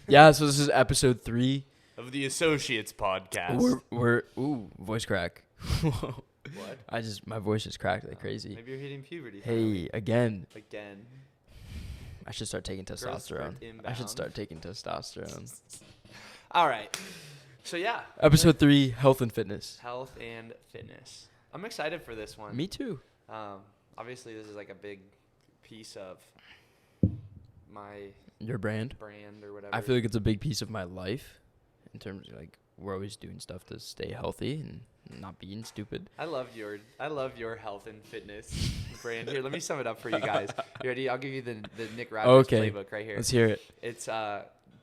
Yeah, so this is episode 3 of the Associates podcast. We're voice crack. What? My voice just cracked like crazy. Maybe you're hitting puberty. Hey, again. Again. I should start taking testosterone. I should start taking testosterone. All right. So yeah. Episode 3, health and fitness. Health and fitness. I'm excited for this one. Me too. Obviously, this is like a big piece of your brand or whatever. I feel like it's a big piece of my life in terms of like we're always doing stuff to stay healthy and not being stupid. I love your health and fitness brand. Here, let me sum it up for you guys. You ready? I'll give you the Nick Rogers playbook right here. Let's hear it. It's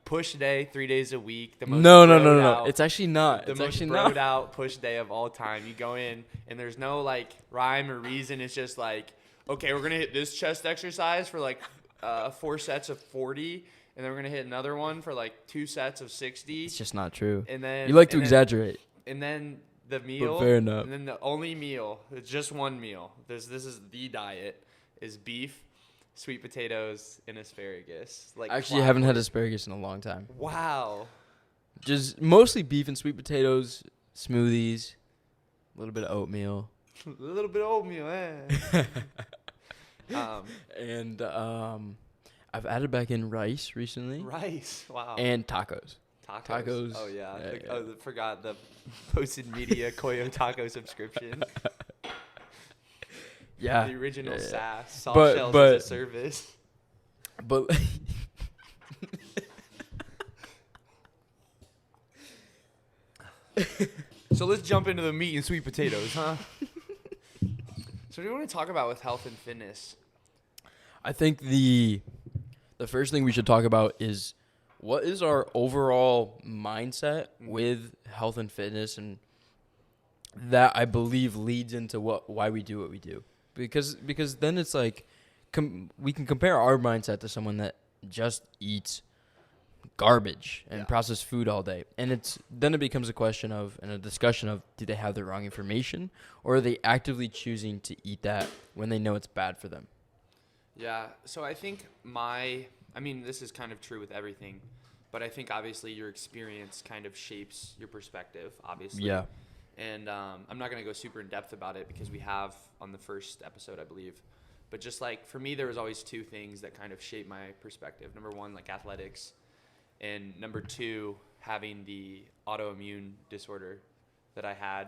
push day, 3 days a week. The most No. It's actually not. The most broed out push day of all time. You go in and there's no like rhyme or reason. It's just like, okay, we're gonna hit this chest exercise for like 4 sets of 40, and then we're gonna hit another one for like 2 sets of 60. It's just not true. And then you like to exaggerate. And then the meal. But fair enough. And then the only meal, it's just one meal. This is the diet, is beef, sweet potatoes, and asparagus. Like actually, I haven't had asparagus in a long time. Wow. Just mostly beef and sweet potatoes, smoothies, a little bit of oatmeal. A little bit of oatmeal, eh? And I've added back in rice recently. Rice, wow. And tacos. Tacos. Oh yeah. I forgot the Posted Media Koyo Taco subscription. Yeah. The original SAS. Soft but, shells as a service. But so let's jump into the meat and sweet potatoes, huh? So what do you want to talk about with health and fitness? I think the first thing we should talk about is what is our overall mindset with health and fitness, and that I believe leads into why we do what we do. Because then it's like we can compare our mindset to someone that just eats garbage and processed food all day, and then it becomes a question of and a discussion of, do they have the wrong information, or are they actively choosing to eat that when they know it's bad for them? Yeah, so I think this is kind of true with everything, but I think obviously your experience kind of shapes your perspective, obviously. Yeah. And I'm not going to go super in depth about it because we have on the first episode, I believe. But just like for me, there was always 2 things that kind of shaped my perspective. Number 1, like athletics. And number 2, having the autoimmune disorder that I had,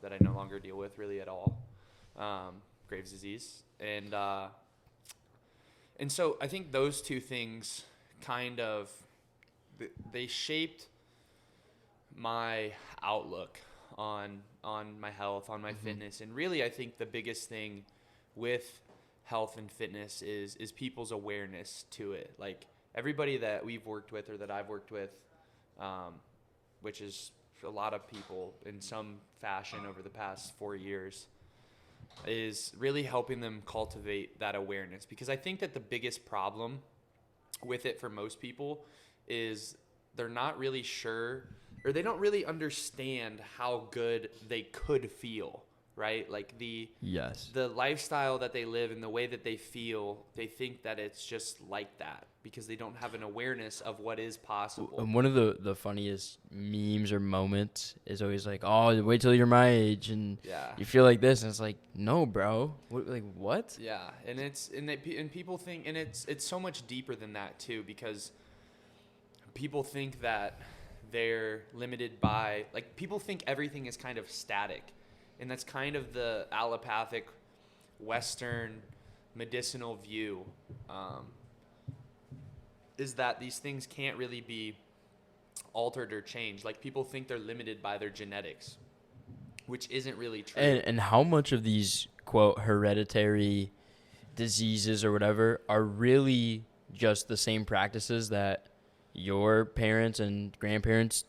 that I no longer deal with really at all. Graves' disease. And so I think those 2 things kind of, they shaped my outlook on my health, on my fitness. And really, I think the biggest thing with health and fitness is people's awareness to it. Like everybody that we've worked with or that I've worked with, which is a lot of people in some fashion over the past 4 years, is really helping them cultivate that awareness. Because I think that the biggest problem with it for most people is they're not really sure, or they don't really understand how good they could feel, right? Like the lifestyle that they live and the way that they feel, they think that it's just like that because they don't have an awareness of what is possible. And one of the funniest memes or moments is always like, oh, wait till you're my age and you feel like this. And it's like, no, bro. What? Yeah. And people think, and it's so much deeper than that too, because people think that they're limited by, like, people think everything is kind of static. And that's kind of the allopathic Western medicinal view, is that these things can't really be altered or changed. Like, people think they're limited by their genetics, which isn't really true. And how much of these, quote, hereditary diseases or whatever are really just the same practices that your parents and grandparents,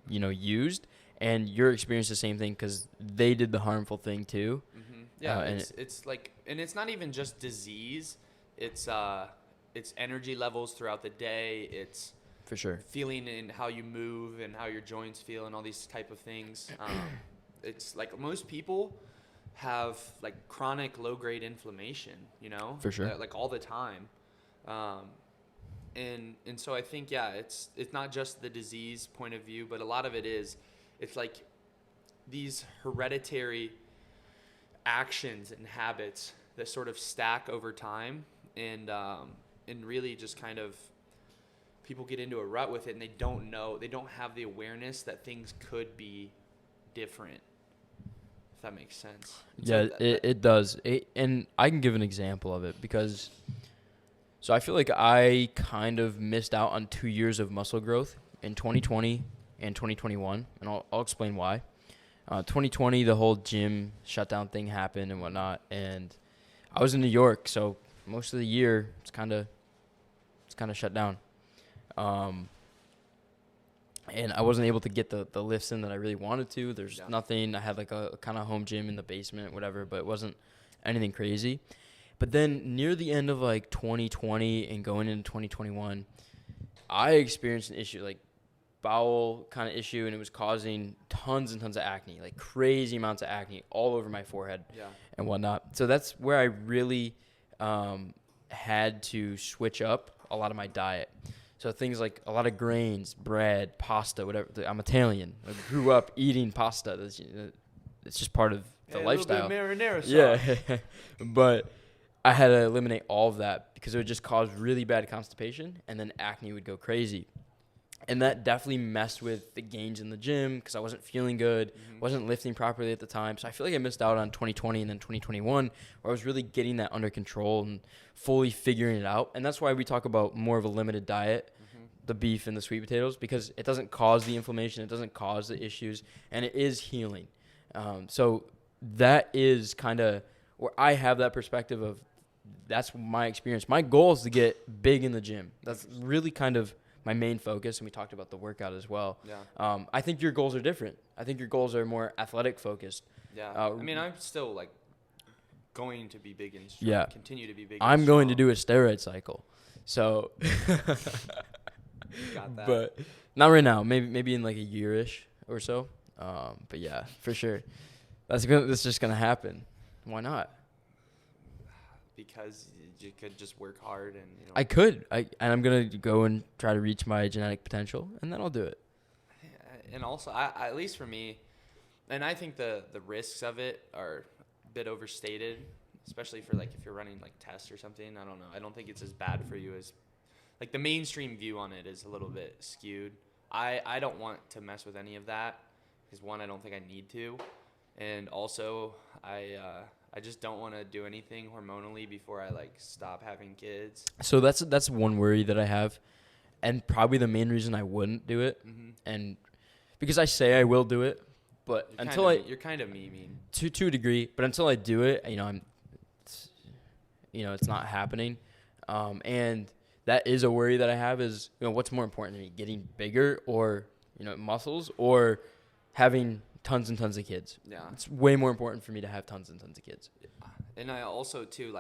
used, and you're experiencing the same thing because they did the harmful thing too. Mm-hmm. Yeah, it's like, and it's not even just disease. It's energy levels throughout the day. It's for sure feeling in how you move and how your joints feel and all these type of things. It's like most people have like chronic low grade inflammation, for sure, like all the time. And so I think, yeah, it's not just the disease point of view, but a lot of it is, it's like these hereditary actions and habits that sort of stack over time, and really just kind of people get into a rut with it, and they don't have the awareness that things could be different, if that makes sense. Yeah, it does. And I can give an example of it because, so I feel like I kind of missed out on 2 years of muscle growth in 2020 and 2021, and I'll explain why. 2020, the whole gym shutdown thing happened and whatnot, and I was in New York, so most of the year it's kind of shut down. And I wasn't able to get the lifts in that I really wanted to. There's nothing. I had like a kind of home gym in the basement, whatever, but it wasn't anything crazy. But then near the end of like 2020 and going into 2021, I experienced an issue, like bowel kind of issue, and it was causing tons and tons of acne, like crazy amounts of acne all over my forehead and whatnot. So that's where I really had to switch up a lot of my diet. So things like a lot of grains, bread, pasta, whatever. I'm Italian. I grew up eating pasta. It's just part of the lifestyle. A little bit of marinara sauce. Yeah, but I had to eliminate all of that because it would just cause really bad constipation, and then acne would go crazy. And that definitely messed with the gains in the gym because I wasn't feeling good, wasn't lifting properly at the time. So I feel like I missed out on 2020 and then 2021 where I was really getting that under control and fully figuring it out. And that's why we talk about more of a limited diet, the beef and the sweet potatoes, because it doesn't cause the inflammation, it doesn't cause the issues, and it is healing. So that is kind of where I have that perspective of that's my experience. My goal is to get big in the gym. That's really kind of my main focus, and we talked about the workout as well. Yeah. I think your goals are different. I think your goals are more athletic focused. Yeah. I mean, I'm still like going to be big and strong. Yeah. Continue to be big. I'm going to do a steroid cycle. So Got that. But not right now. Maybe in like a year-ish or so. But yeah, for sure. That's just gonna happen. Why not? Because you could just work hard and I could. And I'm gonna go and try to reach my genetic potential, and then I'll do it. And also, I at least for me, and I think the risks of it are a bit overstated, especially for like if you're running like tests or something. I don't know. I don't think it's as bad for you as like the mainstream view on it is a little bit skewed. I don't want to mess with any of that because one, I don't think I need to, and also I just don't want to do anything hormonally before I like stop having kids. So that's one worry that I have, and probably the main reason I wouldn't do it, and because I say I will do it, but You're kind of me, mean. To a degree, but until I do it, it's not happening, and that is a worry that I have is what's more important to me, getting bigger or muscles or having tons and tons of kids. Yeah. It's way more important for me to have tons and tons of kids. And I also too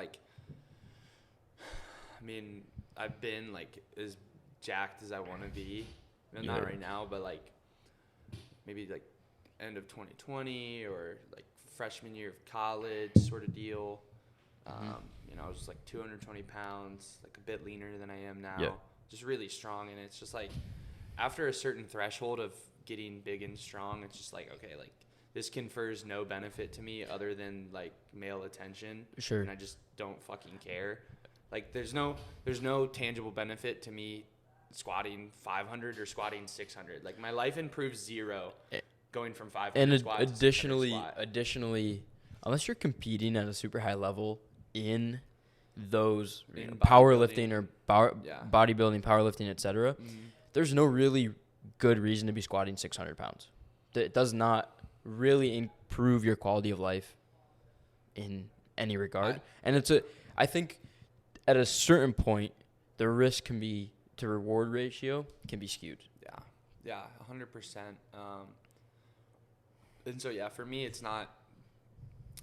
I've been like as jacked as I want to be. Not right now, but like maybe like end of 2020 or like freshman year of college sort of deal. I was just like 220 pounds, like a bit leaner than I am now. Yeah. Just really strong, and it's just like after a certain threshold of getting big and strong, it's just like, okay, like this confers no benefit to me other than like male attention. Sure. And I just don't fucking care. Like there's no tangible benefit to me squatting 500 or squatting 600. Like my life improves zero going from 500 and squat to 600 squat. Additionally, unless you're competing at a super high level in those In powerlifting or Yeah. bodybuilding, powerlifting, etc., there's no really good reason to be squatting 600 pounds. It does not really improve your quality of life in any regard. I think at a certain point, the risk to reward ratio can be skewed. Yeah, 100%. And so, yeah, for me, it's not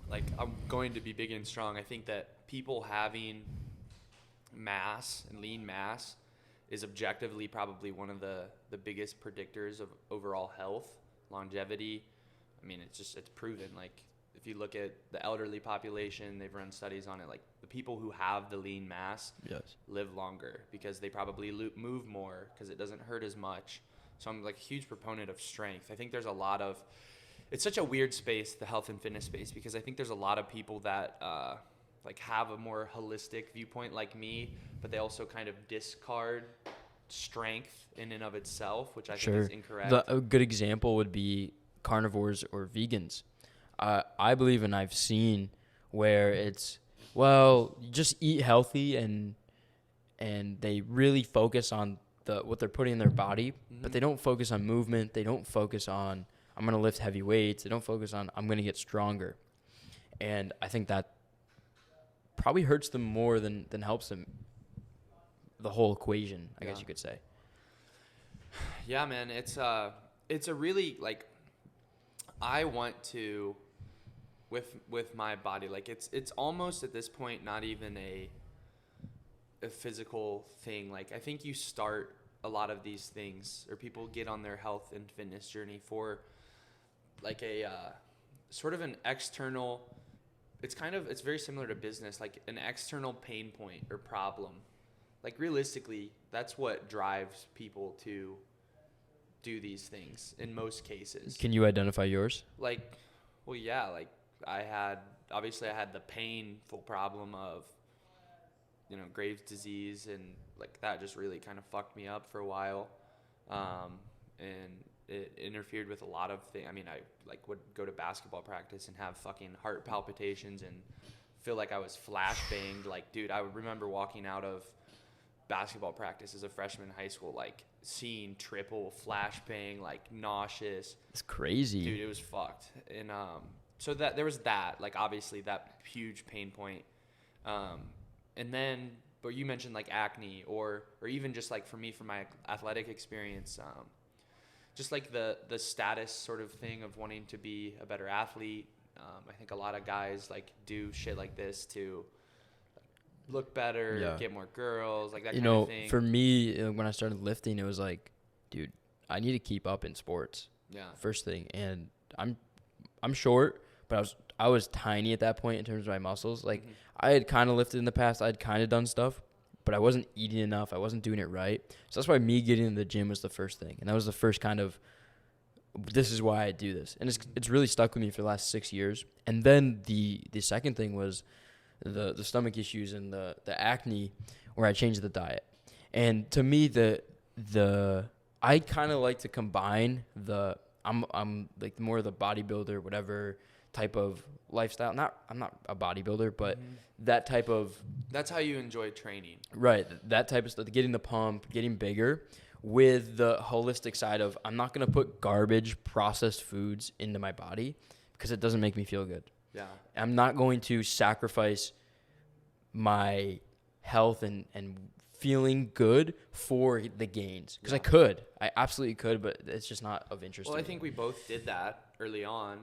like I'm going to be big and strong. I think that people having mass and lean mass is objectively probably one of the biggest predictors of overall health, longevity. I mean, it's proven. Like, if you look at the elderly population, they've run studies on it. Like the people who have the lean mass live longer because they probably move more because it doesn't hurt as much. So I'm like a huge proponent of strength. I think there's a lot of, it's such a weird space, the health and fitness space, because I think there's a lot of people that like have a more holistic viewpoint like me, but they also kind of discard strength in and of itself, which I think is incorrect. A good example would be carnivores or vegans. I believe, and I've seen where it's, well, just eat healthy, and they really focus on what they're putting in their body, but they don't focus on movement. They don't focus on, I'm going to lift heavy weights. They don't focus on, I'm going to get stronger. And I think that probably hurts them more than helps them. The whole equation, I guess you could say. Yeah, man, it's a really, like, I want to, with my body, like it's almost at this point not even a physical thing. Like I think you start a lot of these things, or people get on their health and fitness journey for like a sort of an external. It's very similar to business, like an external pain point or problem. Like realistically, that's what drives people to do these things in most cases. Can you identify yours? Like, well, yeah, like I had the painful problem of, Graves' disease, and like that just really kind of fucked me up for a while. And it interfered with a lot of things. I mean, I like would go to basketball practice and have fucking heart palpitations and feel like I was flashbanged. Like, dude, I would remember walking out of basketball practice as a freshman in high school, like seeing triple flashbang, like nauseous. It's crazy, dude. It was fucked. And so that there was that, like obviously that huge pain point. And then, but you mentioned like acne, or even just like for me, from my athletic experience, just like the status sort of thing of wanting to be a better athlete. I think a lot of guys like do shit like this to look better, get more girls, like that kind of thing. For me, when I started lifting, it was like, dude, I need to keep up in sports. Yeah. First thing, and I'm short, but I was tiny at that point in terms of my muscles. Like I had kind of lifted in the past, I'd kind of done stuff, but I wasn't eating enough. I wasn't doing it right. So that's why me getting in the gym was the first thing, and that was the first kind of, this is why I do this, and it's really stuck with me for the last 6 years. And then the second thing was the stomach issues and the acne, where I changed the diet. And to me, I kind of like to combine I'm like more of the bodybuilder, whatever type of lifestyle. I'm not a bodybuilder, but that type of. That's how you enjoy training. Right. That type of stuff, getting the pump, getting bigger, with the holistic side of, I'm not going to put garbage processed foods into my body because it doesn't make me feel good. Yeah. I'm not going to sacrifice my health and feeling good for the gains, because I absolutely could, but it's just not of interest. Well, to I think we both did that early on.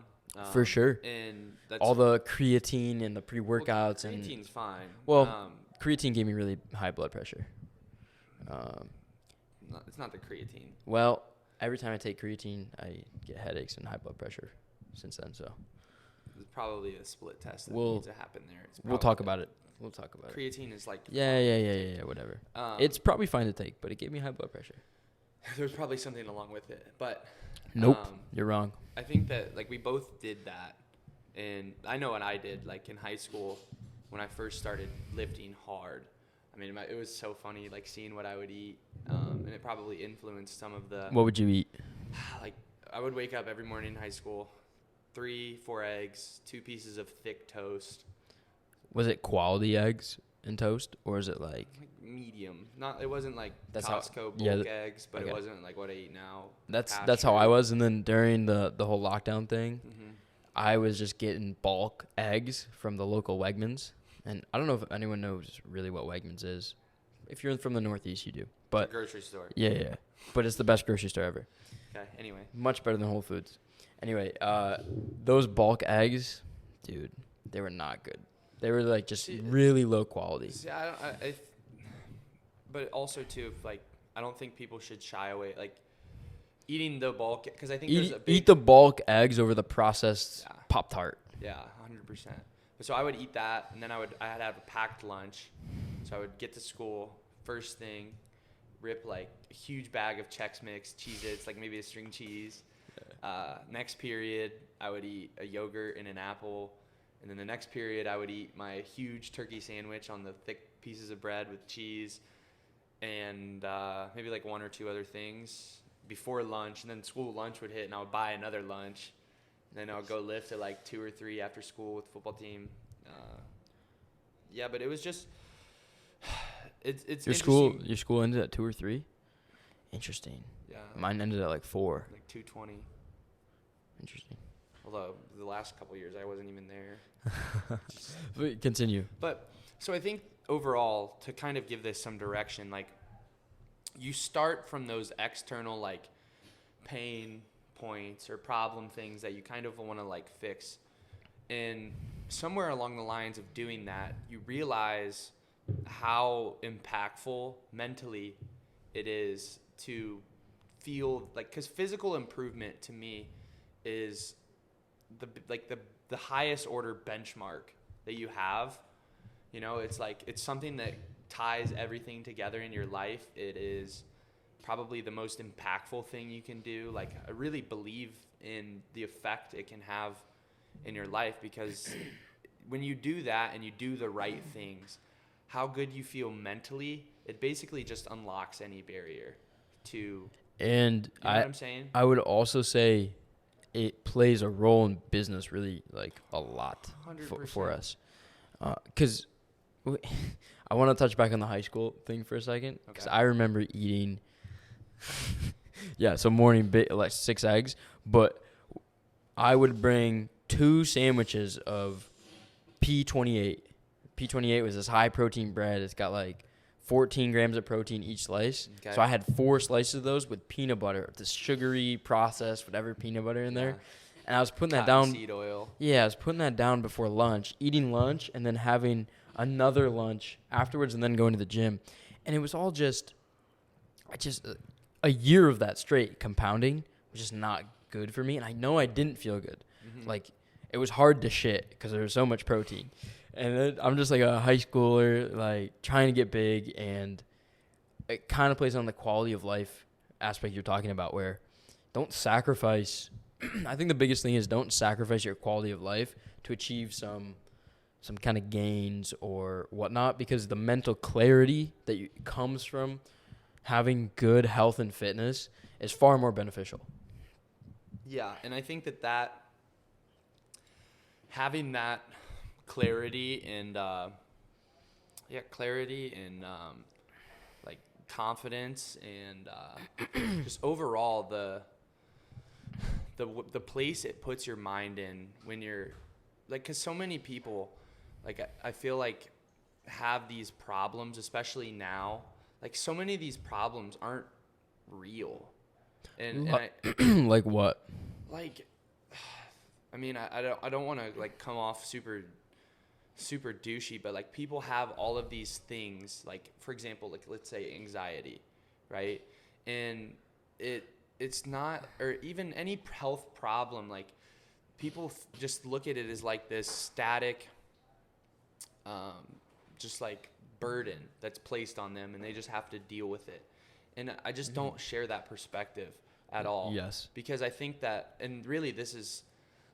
For sure. And that's all the creatine and the pre-workouts. Well, creatine's fine. Well, creatine gave me really high blood pressure. No, it's not the creatine. Well, every time I take creatine, I get headaches and high blood pressure since then. So there's probably a split test that needs to happen there. We'll talk about it. Creatine is like yeah, whatever. It's probably fine to take, but it gave me high blood pressure. There's probably something along with it, but nope, you're wrong. I think that like we both did that, and I know what I did like in high school when I first started lifting hard. I mean, it was so funny, like seeing what I would eat, and it probably influenced some of the. What would you eat? Like, I would wake up every morning in high school, 3-4 eggs, 2 pieces of thick toast. Was it quality eggs and toast, or is it like medium? It wasn't like that's Costco bulk eggs, but it wasn't like what I eat now. That's how I was. And then during the whole lockdown thing, I was just getting bulk eggs from the local Wegmans. And I don't know if anyone knows really what Wegmans is. If you're from the Northeast, you do. But grocery store. Yeah. But it's the best grocery store ever. Okay. Anyway. Much better than Whole Foods. Anyway, those bulk eggs, dude, they were not good. They were like just really low quality. But also too, like I don't think people should shy away like eating the bulk, because I think eat the bulk eggs over the processed Pop-Tart. Yeah, 100%. So I would eat that, and then I had to have a packed lunch. So I would get to school first thing, rip like a huge bag of Chex Mix, Cheez-Its, like maybe a string cheese. Next period, I would eat a yogurt and an apple. And then the next period, I would eat my huge turkey sandwich on the thick pieces of bread with cheese and maybe like one or two other things before lunch. And then school lunch would hit, and I would buy another lunch. And then I would go lift at like 2 or 3 after school with the football team. Yeah, but it was just it's Your school ended at 2 or 3? Interesting. Yeah. Mine ended at like 4. Like 2:20. Interesting. Although the last couple of years I wasn't even there. But continue. But so I think overall, to kind of give this some direction, like you start from those external like pain points or problem things that you kind of want to like fix. And somewhere along the lines of doing that, you realize how impactful mentally it is to feel like, because physical improvement to me is the highest order benchmark that you have. You know, it's like, it's something that ties everything together in your life. It is probably the most impactful thing you can do. Like, I really believe in the effect it can have in your life, because when you do that and you do the right things, how good you feel mentally, it basically just unlocks any barrier to, and you know what I'm saying? I would also say it plays a role in business really like a lot for us. Because I want to touch back on the high school thing for a second, because I remember eating so morning like 6 eggs, but I would bring 2 sandwiches of P28. P28 was this high protein bread. It's got like 14 grams of protein each slice. Okay. So I had 4 slices of those with peanut butter, this sugary processed whatever peanut butter in there. And I was putting that down. Seed oil. Yeah, I was putting that down before lunch, eating lunch, and then having another lunch afterwards, and then going to the gym. And it was all just a year of that straight compounding was just not good for me. And I know I didn't feel good. Mm-hmm. Like, it was hard to shit because there was so much protein. And then I'm just like a high schooler, like trying to get big, and it kind of plays on the quality of life aspect you're talking about, where don't sacrifice. I think the biggest thing is don't sacrifice your quality of life to achieve some kind of gains or whatnot, because the mental clarity that comes from having good health and fitness is far more beneficial. Yeah, and I think that having that clarity and like confidence and just overall the place it puts your mind in when you're like, because so many people, like I feel like, have these problems, especially now. Like, so many of these problems aren't real. And like what? Like, I mean, I don't want to like come off super douchey, but like, people have all of these things, like, for example, like, let's say anxiety, right? And it's not, or even any health problem, like, people just look at it as like this static, just like burden that's placed on them, and they just have to deal with it. And I just don't share that perspective at all. Yes. Because I think that, and really this is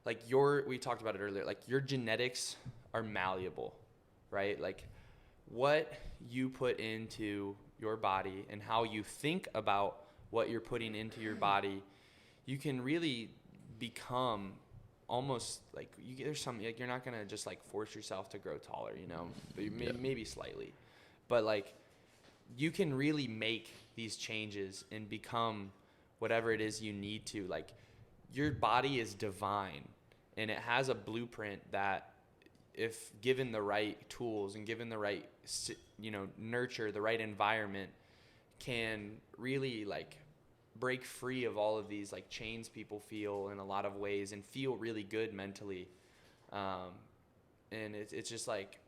like we talked about it earlier, like, your genetics are malleable, right? Like, what you put into your body and how you think about what you're putting into your body, you can really become almost like, there's some, like, you're not gonna just like force yourself to grow taller, you know, but maybe slightly, but like, you can really make these changes and become whatever it is you need to. Like, your body is divine, and it has a blueprint that, if given the right tools and given the right, nurture, the right environment, can really like break free of all of these like chains people feel in a lot of ways, and feel really good mentally. And it's just like,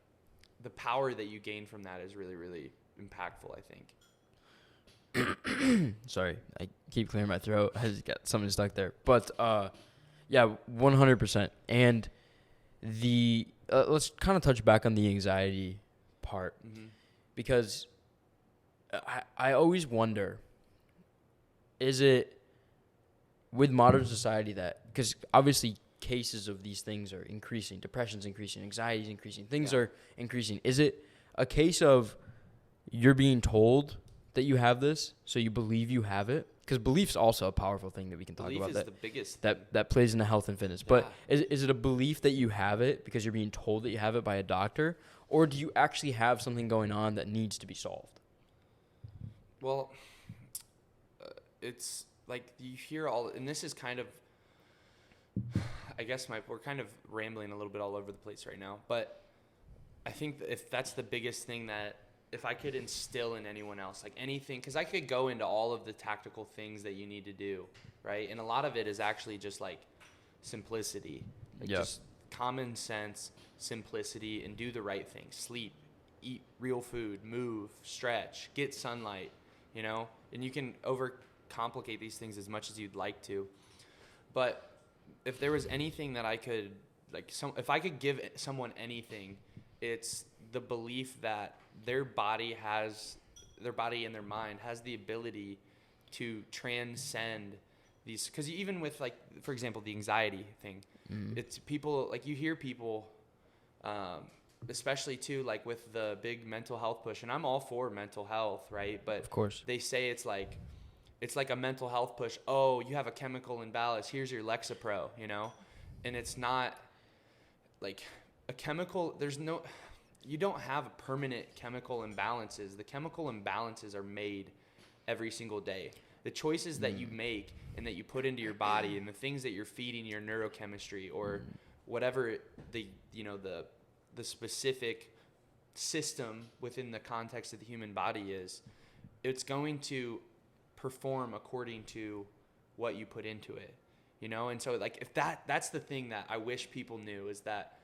the power that you gain from that is really, really impactful, I think. Sorry, I keep clearing my throat. I just got something stuck there. But yeah, 100%. And let's kind of touch back on the anxiety part, because I always wonder, is it with modern society that, because obviously cases of these things are increasing, depression's increasing, anxiety's increasing, things are increasing. Is it a case of you're being told that you have this, so you believe you have it? Because belief's also a powerful thing that we can talk about. Belief is the biggest that plays into health and fitness. Yeah. But is it a belief that you have it because you're being told that you have it by a doctor, or do you actually have something going on that needs to be solved? Well, it's like you hear all, and this is kind of, I guess we're kind of rambling a little bit all over the place right now, but I think if that's the biggest thing that, if I could instill in anyone else, like anything, because I could go into all of the tactical things that you need to do, right? And a lot of it is actually just like simplicity, like just common sense, simplicity, and do the right thing. Sleep, eat real food, move, stretch, get sunlight, you know? And you can overcomplicate these things as much as you'd like to. But if there was anything that I could, if I could give someone anything, it's the belief that their body and their mind has the ability to transcend these, because even with, like, for example, the anxiety thing, it's people, like, you hear people, especially too, like with the big mental health push, and I'm all for mental health, right? But of course they say it's like a mental health push. Oh, you have a chemical imbalance, here's your Lexapro, you know? And it's not like a chemical, you don't have permanent chemical imbalances. The chemical imbalances are made every single day. The choices that you make and that you put into your body, and the things that you're feeding your neurochemistry, or whatever the specific system within the context of the human body is, it's going to perform according to what you put into it, you know? And so, like, if that's the thing that I wish people knew, is that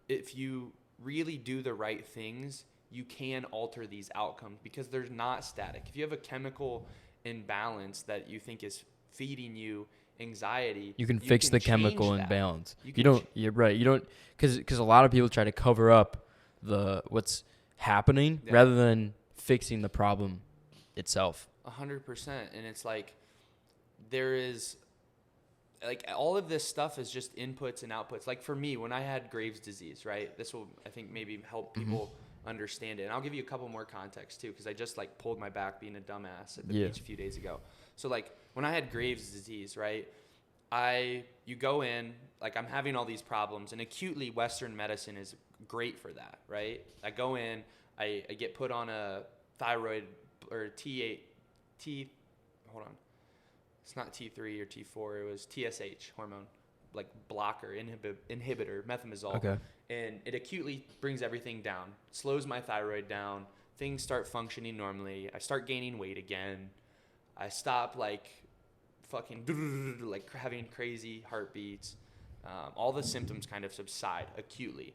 if you really do the right things, you can alter these outcomes, because they're not static. If you have a chemical imbalance that you think is feeding you anxiety, you can fix the chemical imbalance. You're right. You don't, because a lot of people try to cover up what's happening rather than fixing the problem itself. 100%. And it's like, there is, like, all of this stuff is just inputs and outputs. Like, for me, when I had Graves' disease, right, this will, I think, maybe help people understand it. And I'll give you a couple more context too, because I just, like, pulled my back being a dumbass at the beach a few days ago. So, like, when I had Graves' disease, right, you go in, like, I'm having all these problems, and acutely Western medicine is great for that, right? I go in, I get put on a thyroid, or hold on. It's not T3 or T4. It was TSH hormone, like blocker, inhibitor, methimazole. Okay. And it acutely brings everything down, slows my thyroid down. Things start functioning normally. I start gaining weight again. I stop, like, fucking, like, having crazy heartbeats. All the symptoms kind of subside acutely.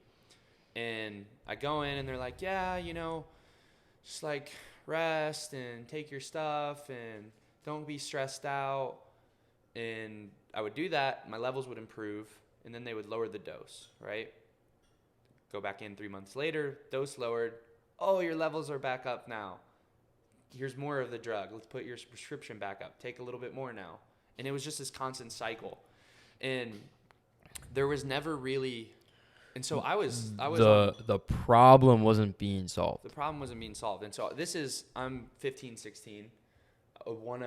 And I go in, and they're like, yeah, you know, just, like, rest and take your stuff and don't be stressed out. And I would do that. My levels would improve, and then they would lower the dose, right? Go back in 3 months later, dose lowered. Oh, your levels are back up now. Here's more of the drug. Let's put your prescription back up. Take a little bit more now. And it was just this constant cycle. And there was never really... And so I was the problem wasn't being solved. The problem wasn't being solved. And so I'm 15, 16. I won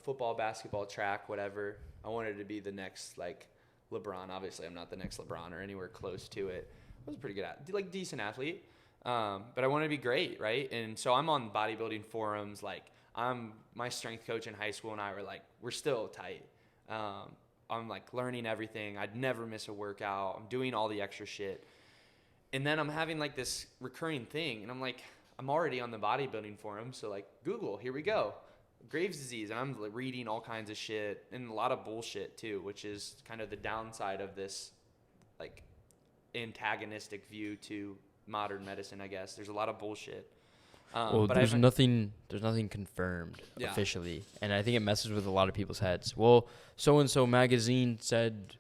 football, basketball, track, whatever. I wanted to be the next, like, LeBron. Obviously, I'm not the next LeBron or anywhere close to it. I was a pretty good decent athlete. But I wanted to be great, right? And so I'm on bodybuilding forums. Like, my strength coach in high school and I were like, we're still tight. I'm, like, learning everything. I'd never miss a workout. I'm doing all the extra shit. And then I'm having, like, this recurring thing. And I'm like, I'm already on the bodybuilding forum. So, like, Google, here we go. Graves' disease. And I'm reading all kinds of shit and a lot of bullshit too, which is kind of the downside of this, like, antagonistic view to modern medicine, I guess. There's a lot of bullshit. Well, there's nothing confirmed officially, and I think it messes with a lot of people's heads. Well, so-and-so magazine said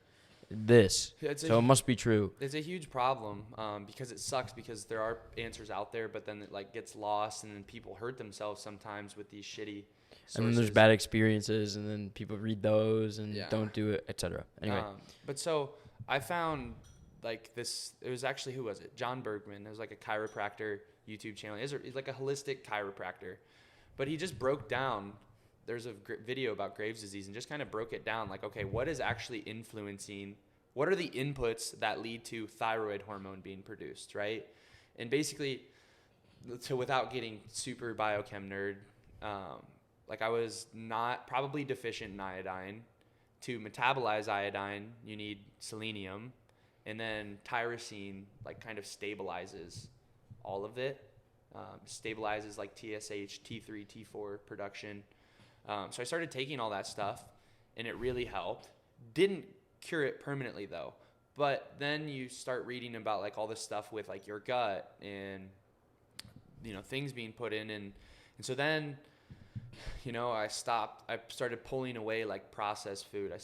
this. It's So it must be true. It's a huge problem because it sucks because there are answers out there, but then it like gets lost and then people hurt themselves sometimes with these shitty sources. And then there's bad experiences, and then people read those and don't do it, etc. Anyway. But so I found like this, it was actually, who was it? John Bergman. It was like a chiropractor YouTube channel. He's like a holistic chiropractor. But he just broke down, there's a video about Graves' disease and just kind of broke it down like, okay, what is actually influencing, what are the inputs that lead to thyroid hormone being produced, right? And basically, so without getting super biochem nerd, like I was not probably deficient in iodine. To metabolize iodine, you need selenium, and then tyrosine like kind of stabilizes all of it, stabilizes like TSH, T3, T4 production. So I started taking all that stuff, and it really helped. Didn't cure it permanently though, but then you start reading about like all this stuff with like your gut and things being put in, and so then I started pulling away like processed food. I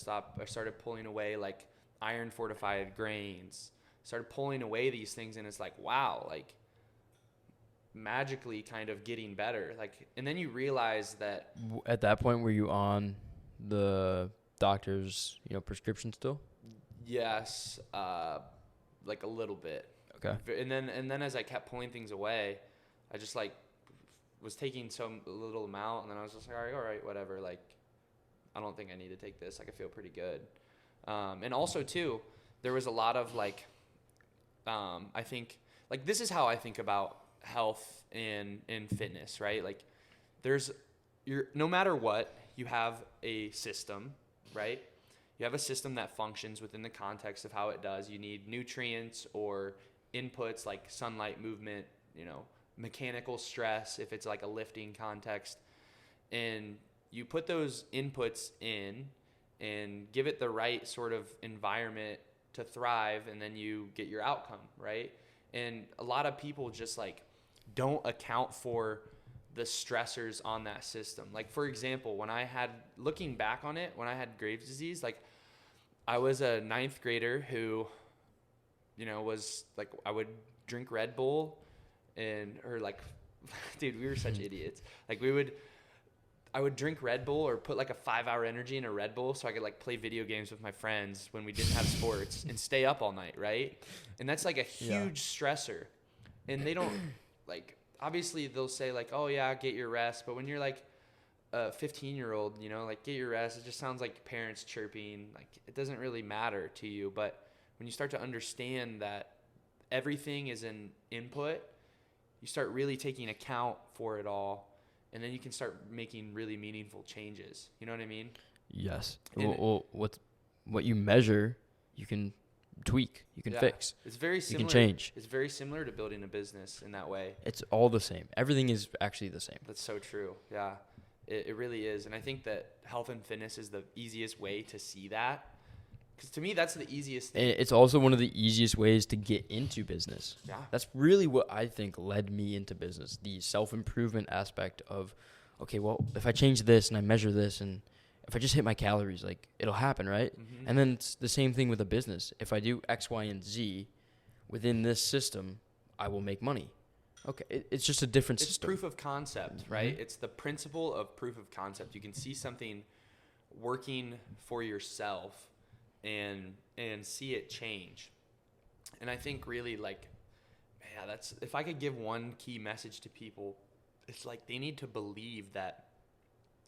started pulling away like iron fortified grains, started pulling away these things, and it's like, wow, like magically kind of getting better. Like, and then you realize that at that point, were you on the doctor's, prescription still? Yes. Like a little bit. Okay. And then as I kept pulling things away, I just like was taking a little amount, and then I was just like, all right, whatever. Like, I don't think I need to take this. Like, I feel pretty good. And also too, there was a lot of like, I think like this is how I think about health and fitness, right? Like no matter what, you have a system, right? You have a system that functions within the context of how it does. You need nutrients or inputs like sunlight, movement, mechanical stress, if it's like a lifting context, and you put those inputs in and give it the right sort of environment to thrive, and then you get your outcome, right? And a lot of people just like don't account for the stressors on that system. Like, for example, looking back on it, when I had Graves' disease, like I was a 9th grader who, was like, I would drink Red Bull or like, dude, we were such idiots. Like I would drink Red Bull or put like a 5-hour energy in a Red Bull so I could like play video games with my friends when we didn't have sports and stay up all night, right? And that's like a huge stressor. And they don't like, obviously they'll say like, oh yeah, get your rest. But when you're like a 15-year-old, like get your rest, it just sounds like parents chirping. Like it doesn't really matter to you. But when you start to understand that everything is an input, you start really taking account for it all. And then you can start making really meaningful changes. You know what I mean? Yes. Well, what you measure, you can tweak, you can fix. It's very similar. You can change. It's very similar to building a business in that way. It's all the same. Everything is actually the same. That's so true. Yeah, it really is. And I think that health and fitness is the easiest way to see that. Because to me, that's the easiest thing. And it's also one of the easiest ways to get into business. Yeah. That's really what I think led me into business. The self-improvement aspect of, okay, well, if I change this and I measure this and if I just hit my calories, like, it'll happen, right? Mm-hmm. And then it's the same thing with a business. If I do X, Y, and Z within this system, I will make money. Okay, it's just a different system. It's proof of concept, right? Mm-hmm. It's the principle of proof of concept. You can see something working for yourself and see it change. And I think really like, that's, if I could give one key message to people, it's like they need to believe that,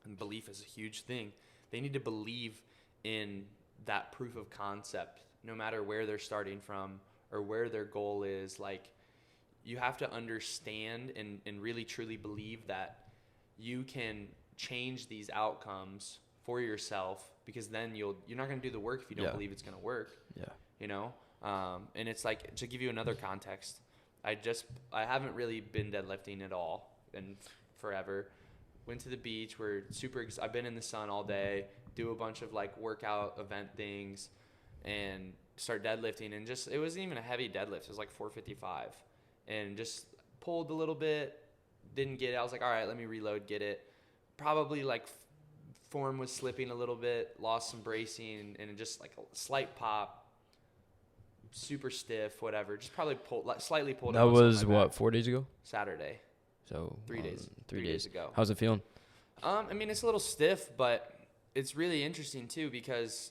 and belief is a huge thing. They need to believe in that proof of concept, no matter where they're starting from or where their goal is. Like, you have to understand and really truly believe that you can change these outcomes for yourself, because then you're not going to do the work if you don't believe it's going to work. Yeah. And it's like, to give you another context, I haven't really been deadlifting at all in forever. Went to the beach. I've been in the sun all day, do a bunch of like workout event things, and start deadlifting. And it wasn't even a heavy deadlift. It was like 455, and just pulled a little bit, didn't get it. I was like, all right, let me reload, get it. Probably like form was slipping a little bit, lost some bracing, and just like a slight pop, super stiff, whatever. Just probably slightly pulled. That was what, 4 days ago? Saturday. So 3 days. 3 days ago. How's it feeling? I mean, it's a little stiff, but it's really interesting too because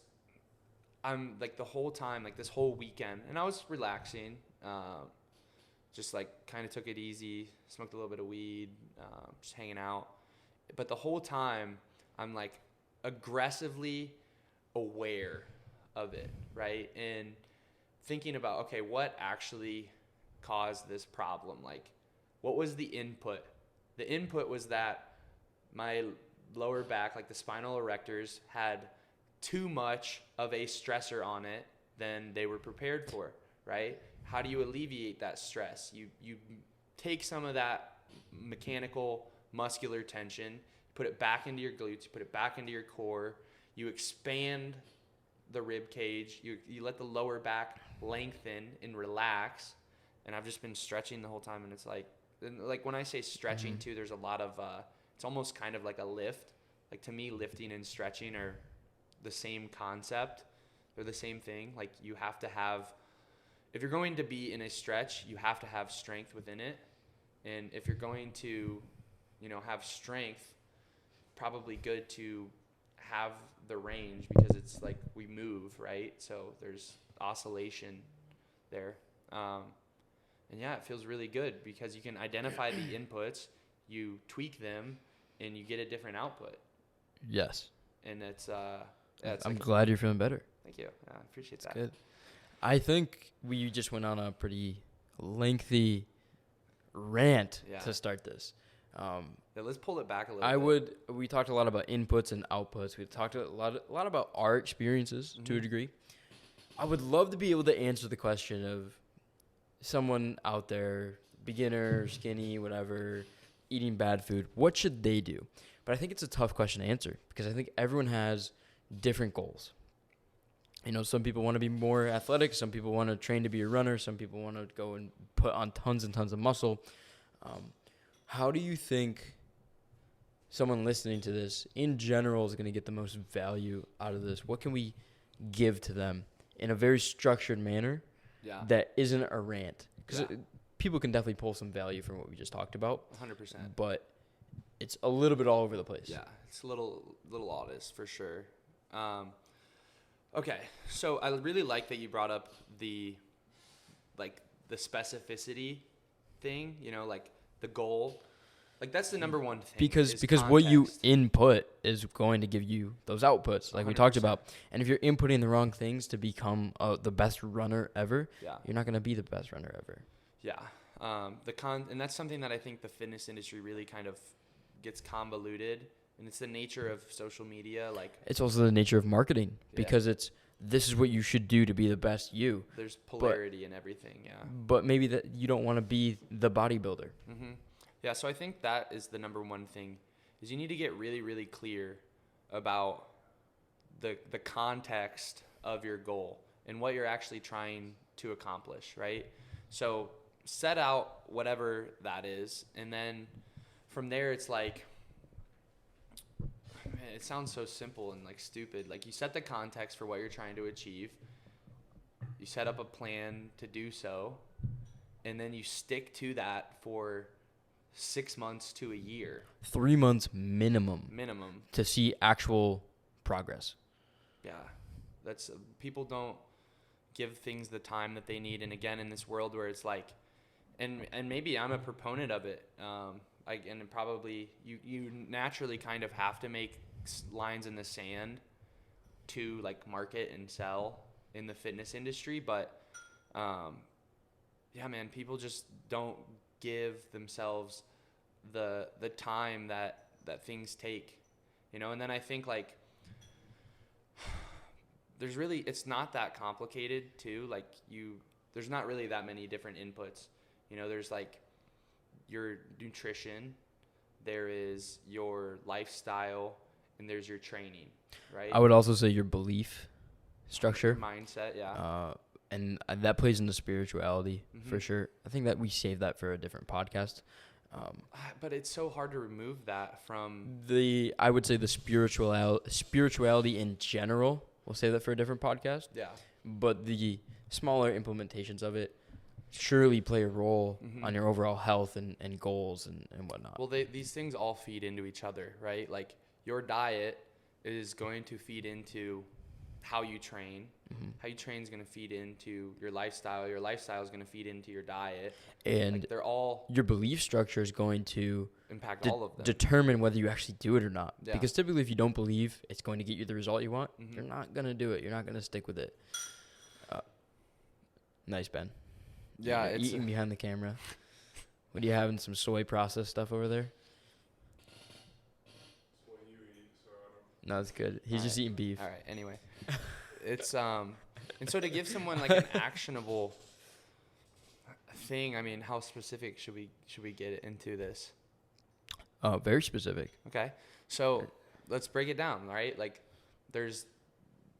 I'm like the whole time, like this whole weekend, and I was relaxing, just like kind of took it easy, smoked a little bit of weed, just hanging out. But the whole time, I'm like aggressively aware of it, right? And thinking about, okay, what actually caused this problem? Like, what was the input? The input was that my lower back, like the spinal erectors, had too much of a stressor on it than they were prepared for, right? How do you alleviate that stress? You take some of that mechanical muscular tension, put it back into your glutes, you put it back into your core, you expand the rib cage, you let the lower back lengthen and relax. And I've just been stretching the whole time, and it's like when I say stretching too, there's a lot of it's almost kind of like a lift. Like, to me, lifting and stretching are the same concept. They're the same thing. Like, you have to have, if you're going to be in a stretch, you have to have strength within it. And if you're going to, have strength, probably good to have the range, because it's like we move, right? So there's oscillation there. And yeah, it feels really good because you can identify the inputs, you tweak them, and you get a different output. Yes. And it's I'm glad you're feeling better. Thank you. I appreciate that. Good. I think we just went on a pretty lengthy rant to start this. Yeah, let's pull it back a little bit. We talked a lot about inputs and outputs. We talked a lot about our experiences to a degree. I would love to be able to answer the question of someone out there, beginner, skinny, whatever, eating bad food. What should they do? But I think it's a tough question to answer because I think everyone has different goals. Some people want to be more athletic. Some people want to train to be a runner. Some people want to go and put on tons and tons of muscle. How do you think someone listening to this in general is going to get the most value out of this? What can we give to them in a very structured manner that isn't a rant? Because people can definitely pull some value from what we just talked about. 100%. But it's a little bit all over the place. Yeah, it's a little honest for sure. Okay, so I really like that you brought up the specificity thing, like the goal. Like, that's the number one thing. Because what you input is going to give you those outputs, like 100%. We talked about. And if you're inputting the wrong things to become the best runner ever, you're not going to be the best runner ever. Yeah. And that's something that I think the fitness industry really kind of gets convoluted, and it's the nature of social media. Like, it's also the nature of marketing because this is what you should do to be the best you. There's polarity in everything, But maybe that you don't want to be the bodybuilder. Mm-hmm. Yeah, so I think that is the number one thing, is you need to get really, really clear about the context of your goal and what you're actually trying to accomplish, right? So set out whatever that is, and then from there it's like, man, it sounds so simple and like stupid. Like, you set the context for what you're trying to achieve, you set up a plan to do so, and then you stick to that for 6 months to a year. 3 months minimum to see actual progress. Yeah, that's people don't give things the time that they need. And again, in this world where it's like, and maybe I'm a proponent of it. And probably you naturally kind of have to make lines in the sand to like market and sell in the fitness industry. But yeah, man, people just don't give themselves the time that things take, and then I think like it's not that complicated too. Like, there's not really that many different inputs. There's like your nutrition, there is your lifestyle, and there's your training, right? I would also say your belief structure. Your mindset, and that plays into spirituality for sure. I think that we save that for a different podcast. But it's so hard to remove that from I would say the spirituality in general. We'll save that for a different podcast. Yeah. But the smaller implementations of it surely play a role Mhm. on your overall health and goals and whatnot. Well, these things all feed into each other, right? Like your diet is going to feed into how you train. Mm-hmm. How you train is going to feed into your lifestyle. Your lifestyle is going to feed into your diet. And like they're all your belief structure is going to impact all of them. determine whether you actually do it or not. Yeah. Because typically if you don't believe it's going to get you the result you want, Mhm. you're not going to do it. You're not going to stick with it. Nice, Ben. Yeah, You're it's eating behind the camera. What do you having? Some soy processed stuff over there? No, it's good. He's just eating beef. all right. Anyway, it's and so to give someone like an actionable thing, I mean, how specific should we get into this? Very specific. Okay, so let's break it down. Right, like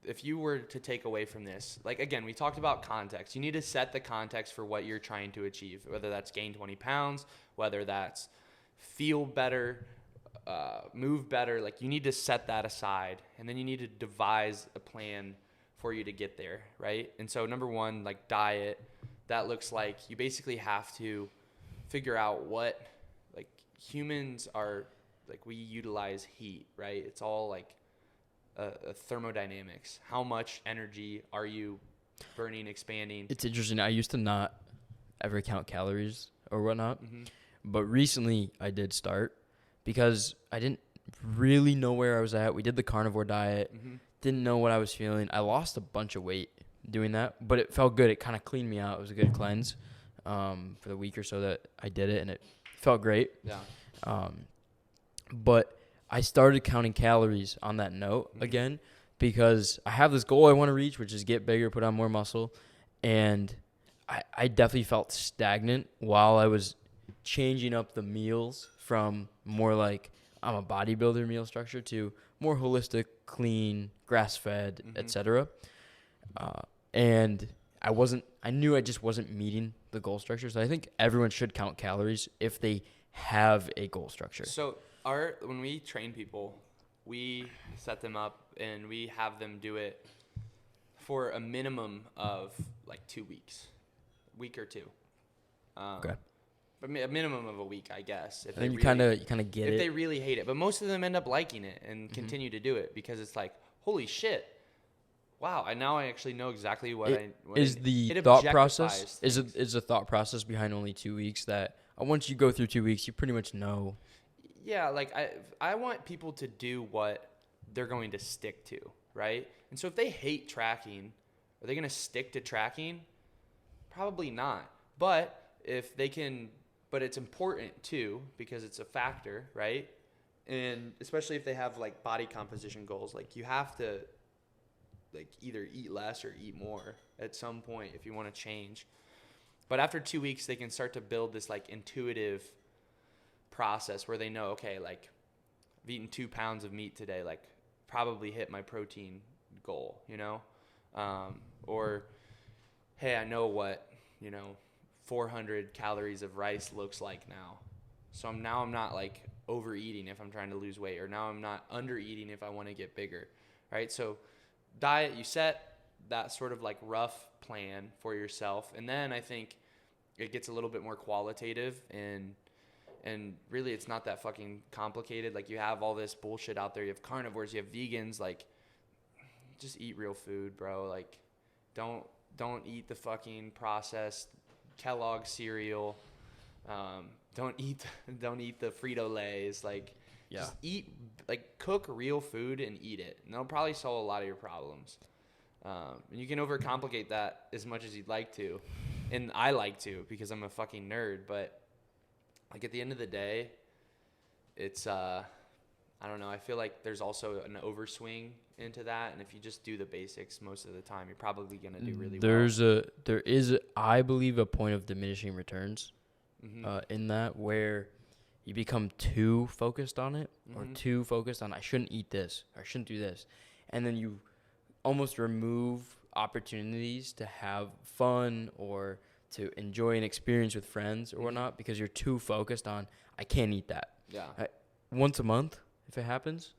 if you were to take away from this, like again, we talked about context. You need to set the context for what you're trying to achieve, whether that's gain 20 pounds, whether that's feel better, move better. Like you need to set that aside, and then you need to devise a plan for you to get there, right? And so number one, like diet, that looks like you basically have to figure out what, like humans are, like we utilize heat, right? It's all like thermodynamics. How much energy are you burning, expanding? It's interesting. I used to not ever count calories or whatnot, Mm-hmm. but recently I did start because I didn't really know where I was at. We did the carnivore diet, Mm-hmm. didn't know what I was feeling. I lost a bunch of weight doing that, but it felt good. It kind of cleaned me out. It was a good cleanse for the week or so that I did it, and it felt great. Yeah. But I started counting calories on that note Mm-hmm. again because I have this goal I want to reach, which is get bigger, put on more muscle. And I definitely felt stagnant while I was changing up the meals from more like I'm a bodybuilder meal structure to more holistic, clean, grass-fed, Mm-hmm. etc. And I knew I just wasn't meeting the goal structure. So I think everyone should count calories if they have a goal structure. So when we train people, we set them up and we have them do it for a minimum of like 2 weeks, week or two. Okay. But a minimum of a week, I guess. If And then they you kind of get if it. they really hate it. But most of them end up liking it and continue to do it because it's like, holy shit. Wow, now I actually know exactly what It it thought objectifies process things. is the thought process behind only 2 weeks that once you go through 2 weeks, you pretty much know. Yeah, like I want people to do what they're going to stick to, right? And so if they hate tracking, are they going to stick to tracking? Probably not. But if they can, but it's important too because it's a factor, right? And especially if they have like body composition goals, like you have to like either eat less or eat more at some point if you want to change. But after 2 weeks, they can start to build this like intuitive process where they know, okay, like I've eaten 2 pounds of meat today, like probably hit my protein goal, you know? Or, hey, I know what, 400 calories of rice looks like now. So I'm not like overeating if I'm trying to lose weight, or now I'm not under eating if I want to get bigger, right? So diet, you set that sort of like rough plan for yourself. And then I think it gets a little bit more qualitative and really it's not that fucking complicated. Like you have all this bullshit out there. You have carnivores, you have vegans, like just eat real food, bro. Like don't eat the fucking processed Kellogg cereal. Don't eat the Frito-Lays. Like just eat, like cook real food and eat it. And that'll probably solve a lot of your problems. And you can overcomplicate that as much as you'd like to. And I like to because I'm a fucking nerd, but like at the end of the day, it's I don't know, I feel like there's also an overswing into that, and if you just do the basics most of the time, you're probably going to do really well. There is I believe a point of diminishing returns in that where you become too focused on it or too focused on I shouldn't eat this or I shouldn't do this, and then you almost remove opportunities to have fun or to enjoy an experience with friends or whatnot because you're too focused on I can't eat that. Yeah. Once a month, if it happens,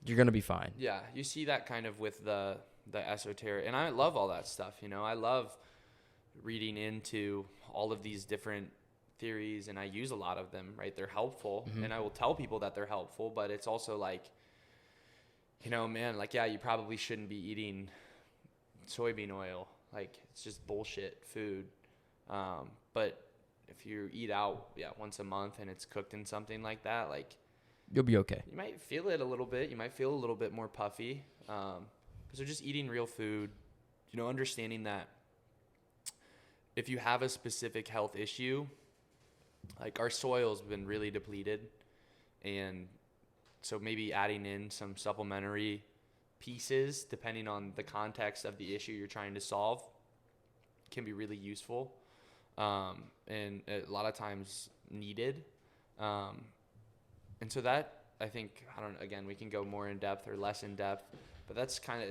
you're gonna be fine. Yeah, you see that kind of with the the esoteric, and I love all that stuff. I love reading into all of these different theories, and I use a lot of them, right? They're helpful, and I will tell people that they're helpful, but it's also like, man, like, yeah, you probably shouldn't be eating soybean oil. Like, it's just bullshit food. But if you eat out, once a month and it's cooked in something like that, like, you'll be okay. You might feel it a little bit. You might feel a little bit more puffy. So just eating real food, understanding that if you have a specific health issue, like our soil's been really depleted, and so maybe adding in some supplementary pieces, depending on the context of the issue you're trying to solve, can be really useful, and a lot of times needed. And so that, I think, again, we can go more in depth or less in depth, but that's kind of,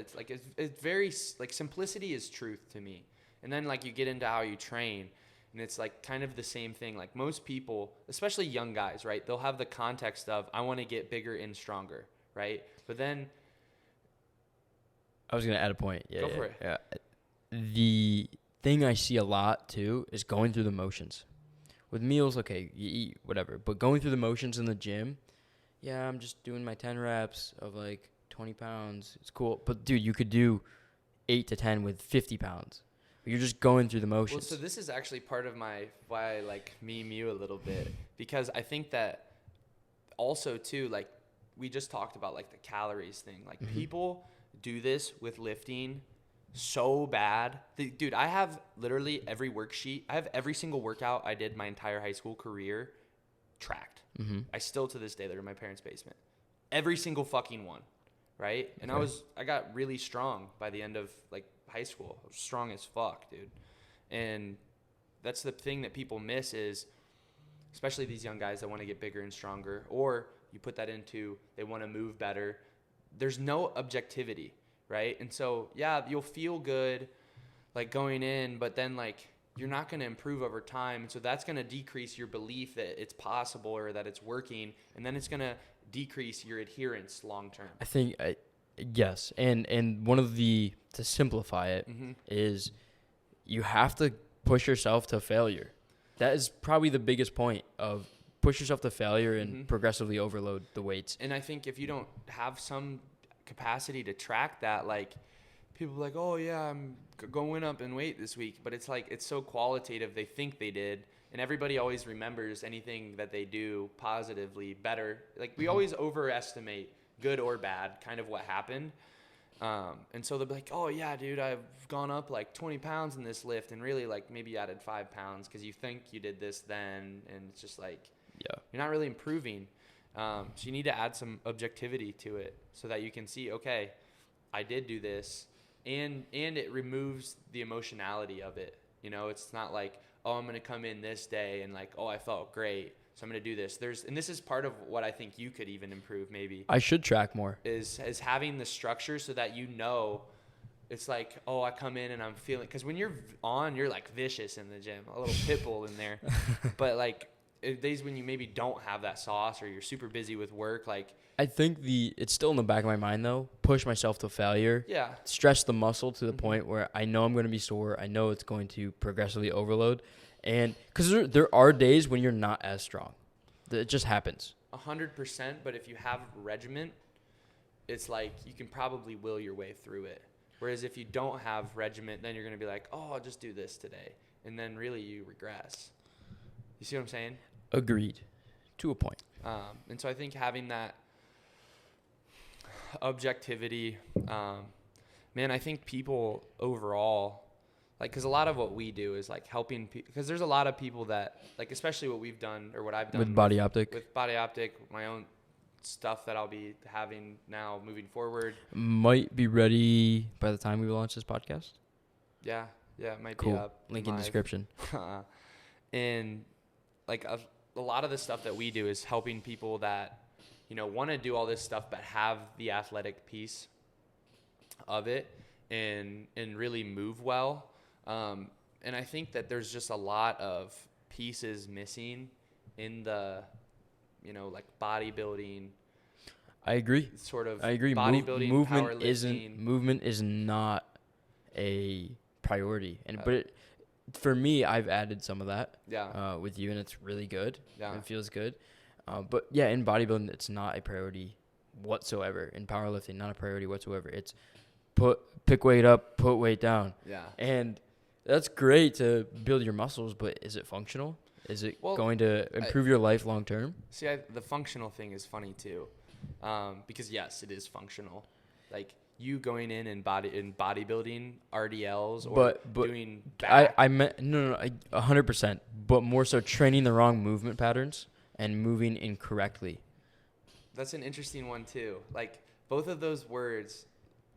it's very, like, simplicity is truth to me. And then, like, you get into how you train, and it's like kind of the same thing. Like, most people, especially young guys, right? They'll have the context of, I want to get bigger and stronger, right? But then I was going to add a point. Go for it. Yeah. The thing I see a lot too is going through the motions. With meals, okay, you eat whatever, but going through the motions in the gym, yeah, I'm just doing my 10 reps of like 20 pounds. It's cool. But dude, you could do 8 to 10 with 50 pounds. You're just going through the motions. Well, so this is actually part of why I like meme you a little bit, because I think that also too, like we just talked about, like the calories thing. Like people do this with lifting so bad. Dude, I have literally every worksheet. I have every single workout I did my entire high school career tracked. I still to this day, they're in my parents' basement. Every single fucking one, right? And Okay. I got really strong by the end of like high school. I was strong as fuck, dude. And that's the thing that people miss is, especially these young guys that want to get bigger and stronger, or you put that into they want to move better. There's no objectivity, right? And so, yeah, you'll feel good like going in, but then like you're not going to improve over time. So that's going to decrease your belief that it's possible or that it's working, and then it's going to decrease your adherence long term. I think yes, and one of the, to simplify it, is you have to push yourself to failure. That is probably the biggest point of push yourself to failure and progressively overload the weights. And I think if you don't have some capacity to track that, like people are like, oh yeah, I'm going up in weight this week, but it's like it's so qualitative. They think they did, and everybody always remembers anything that they do positively better. Like we always overestimate, good or bad, kind of what happened. And so they'll be like, oh yeah, dude, I've gone up like 20 pounds in this lift, and really like maybe you added 5 pounds because you think you did this then, and it's just like, you're not really improving. So you need to add some objectivity to it so that you can see, okay, I did do this, and it removes the emotionality of it. It's not like, oh, I'm going to come in this day and like, oh, I felt great, so I'm going to do this. And this is part of what I think you could even improve maybe. I should track more. Is having the structure so that it's like, oh, I come in and I'm feeling, because when you're like vicious in the gym, a little pit bull in there. But like days when you maybe don't have that sauce or you're super busy with work, like I think it's still in the back of my mind though. Push myself to failure. Yeah. Stress the muscle to the point where I know I'm going to be sore. I know it's going to progressively overload, and because there are days when you're not as strong. It just happens. 100%. But if you have regiment, it's like you can probably will your way through it. Whereas if you don't have regiment, then you're going to be like, oh, I'll just do this today, and then really you regress. You see what I'm saying? Agreed, to a point. And so I think having that objectivity, man, I think people overall, like, because a lot of what we do is like helping people, because there's a lot of people that, like, especially what we've done or what I've done with Body Optic, my own stuff that I'll be having now moving forward might be ready by the time we launch this podcast. Yeah, it might cool. be up. Link in description. And like a lot of the stuff that we do is helping people that, want to do all this stuff but have the athletic piece of it and really move well. And I think that there's just a lot of pieces missing in the, like bodybuilding I agree. sort of I agree. bodybuilding, powerlifting. Movement is not a priority, but for me, I've added some of that. Yeah. With you, and it's really good. Yeah. It feels good. But yeah, in bodybuilding, it's not a priority whatsoever. In powerlifting, not a priority whatsoever. It's pick weight up, put weight down. Yeah. And that's great to build your muscles, but is it functional? Is it going to improve your life long term? See, the functional thing is funny too, because yes, it is functional. Like you going in bodybuilding RDLs or doing back. I meant no, 100%. But more so training the wrong movement patterns and moving incorrectly. That's an interesting one too. Like both of those words,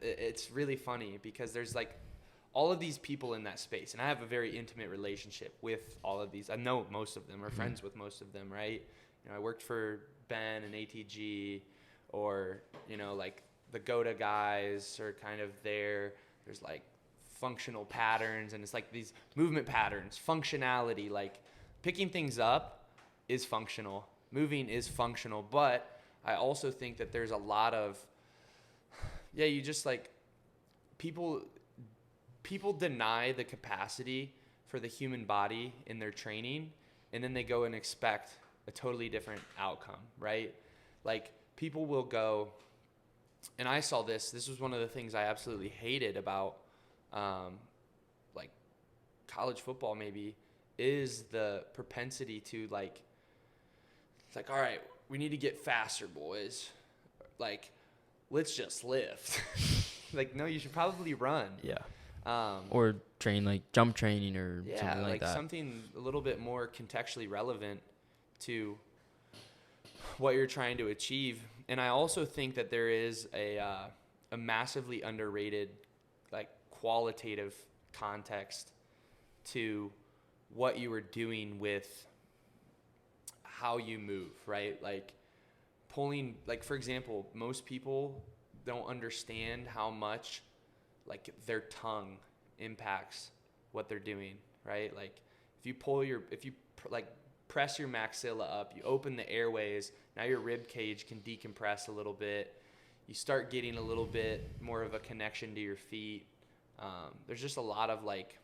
it's really funny because there's like all of these people in that space, and I have a very intimate relationship with all of these. I know most of them, or friends with most of them, right? You know, I worked for Ben and ATG, or you know, like the GOTA guys are kind of there. There's like functional patterns, and it's like these movement patterns, functionality. Like picking things up is functional, moving is functional, but I also think that there's a lot of you just like people deny the capacity for the human body in their training, and then they go and expect a totally different outcome, right? Like people will go, and I saw this was one of the things I absolutely hated about like college football maybe, is the propensity to like, it's like, all right, we need to get faster, boys. Like, let's just lift. Like, no, you should probably run. Yeah. Or train like jump training or something like like that. Something a little bit more contextually relevant to what you're trying to achieve. And I also think that there is a massively underrated like qualitative context to what you were doing with how you move, right? Like pulling, like for example, most people don't understand how much like their tongue impacts what they're doing, right? Like if you press your maxilla up, you open the airways, now your rib cage can decompress a little bit. You start getting a little bit more of a connection to your feet. There's just a lot of like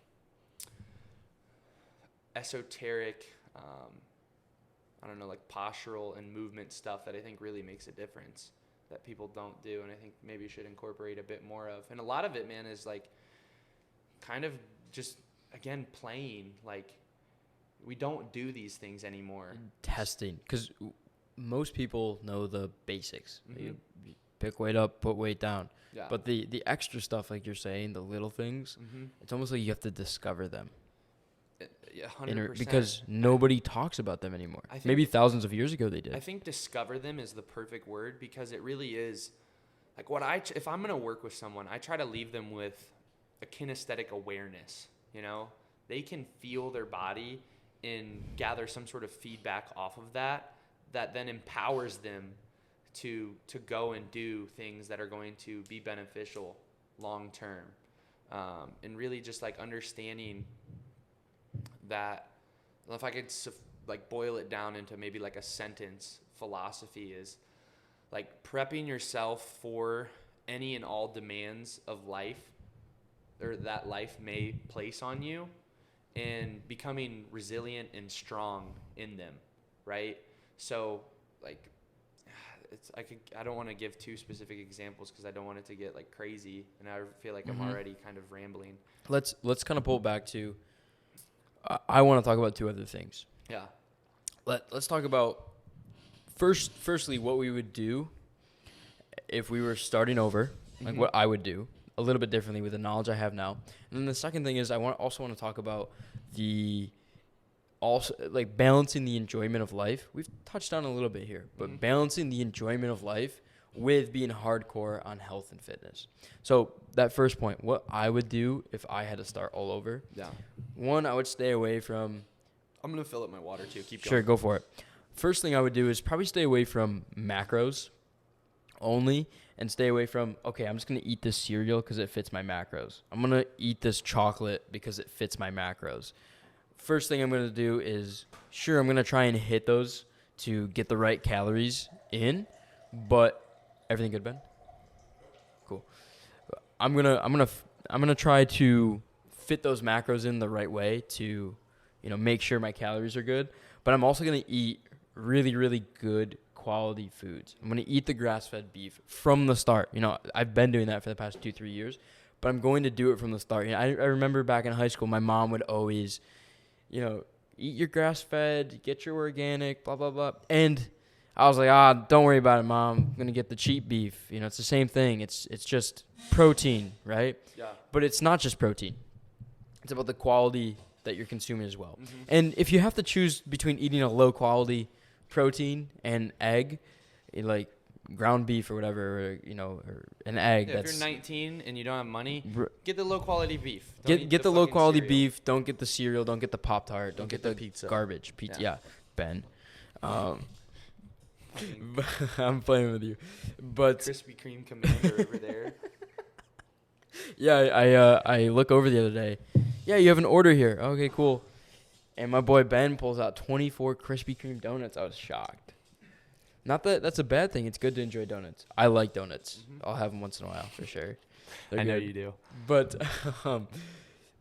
esoteric, I don't know, like postural and movement stuff that I think really makes a difference that people don't do, and I think maybe you should incorporate a bit more of. And a lot of it, man, is like kind of just, again, playing. Like we don't do these things anymore. Testing, because most people know the basics. Mm-hmm. You pick weight up, put weight down. Yeah. But the extra stuff, like you're saying, the little things, it's almost like you have to discover them. Yeah, 100%. Because nobody talks about them anymore. Maybe thousands of years ago they did. I think discover them is the perfect word, because it really is like if I'm going to work with someone, I try to leave them with a kinesthetic awareness. You know, they can feel their body and gather some sort of feedback off of that then empowers them to go and do things that are going to be beneficial long term. And really just like understanding that, if I could like boil it down into maybe like a sentence, philosophy is like prepping yourself for any and all demands of life, or that life may place on you, and becoming resilient and strong in them, right? So like I don't want to give too specific examples because I don't want it to get like crazy, and I feel like I'm already kind of rambling. Let's kind of pull back to I want to talk about two other things. Yeah. Let's talk about firstly what we would do if we were starting over, like what I would do a little bit differently with the knowledge I have now. And then the second thing is I also want to talk about like balancing the enjoyment of life. We've touched on a little bit here, but balancing the enjoyment of life with being hardcore on health and fitness. So that first point, what I would do if I had to start all over. Yeah. One, I would stay away from. I'm going to fill up my water too. Keep going. Sure, go for it. First thing I would do is probably stay away from macros only, and stay away from, okay, I'm just going to eat this cereal because it fits my macros. I'm going to eat this chocolate because it fits my macros. First thing I'm going to do is, sure, I'm going to try and hit those to get the right calories in, but Everything good, Ben? Cool. I'm gonna try to fit those macros in the right way to, make sure my calories are good. But I'm also gonna eat really, really good quality foods. I'm gonna eat the grass-fed beef from the start. I've been doing that for the past 2-3 years, but I'm going to do it from the start. I remember back in high school, my mom would always, eat your grass-fed, get your organic, blah blah blah, and I was like, don't worry about it, Mom. I'm gonna get the cheap beef. It's the same thing. It's just protein, right? Yeah. But it's not just protein. It's about the quality that you're consuming as well. Mm-hmm. And if you have to choose between eating a low quality protein and egg, like ground beef or whatever, or an egg. Yeah, if you're 19 and you don't have money, get the low quality beef. Get the low quality beef. Don't get the cereal. Don't get the Pop-Tart. Don't get the pizza. Garbage pizza. Yeah, Ben. I'm playing with you, but Krispy Kreme Commander over there. Yeah, I look over the other day. Yeah, you have an order here. Okay, cool. And my boy Ben pulls out 24 Krispy Kreme donuts. I was shocked. Not that that's a bad thing. It's good to enjoy donuts. I like donuts. Mm-hmm. I'll have them once in a while for sure. I know you do. But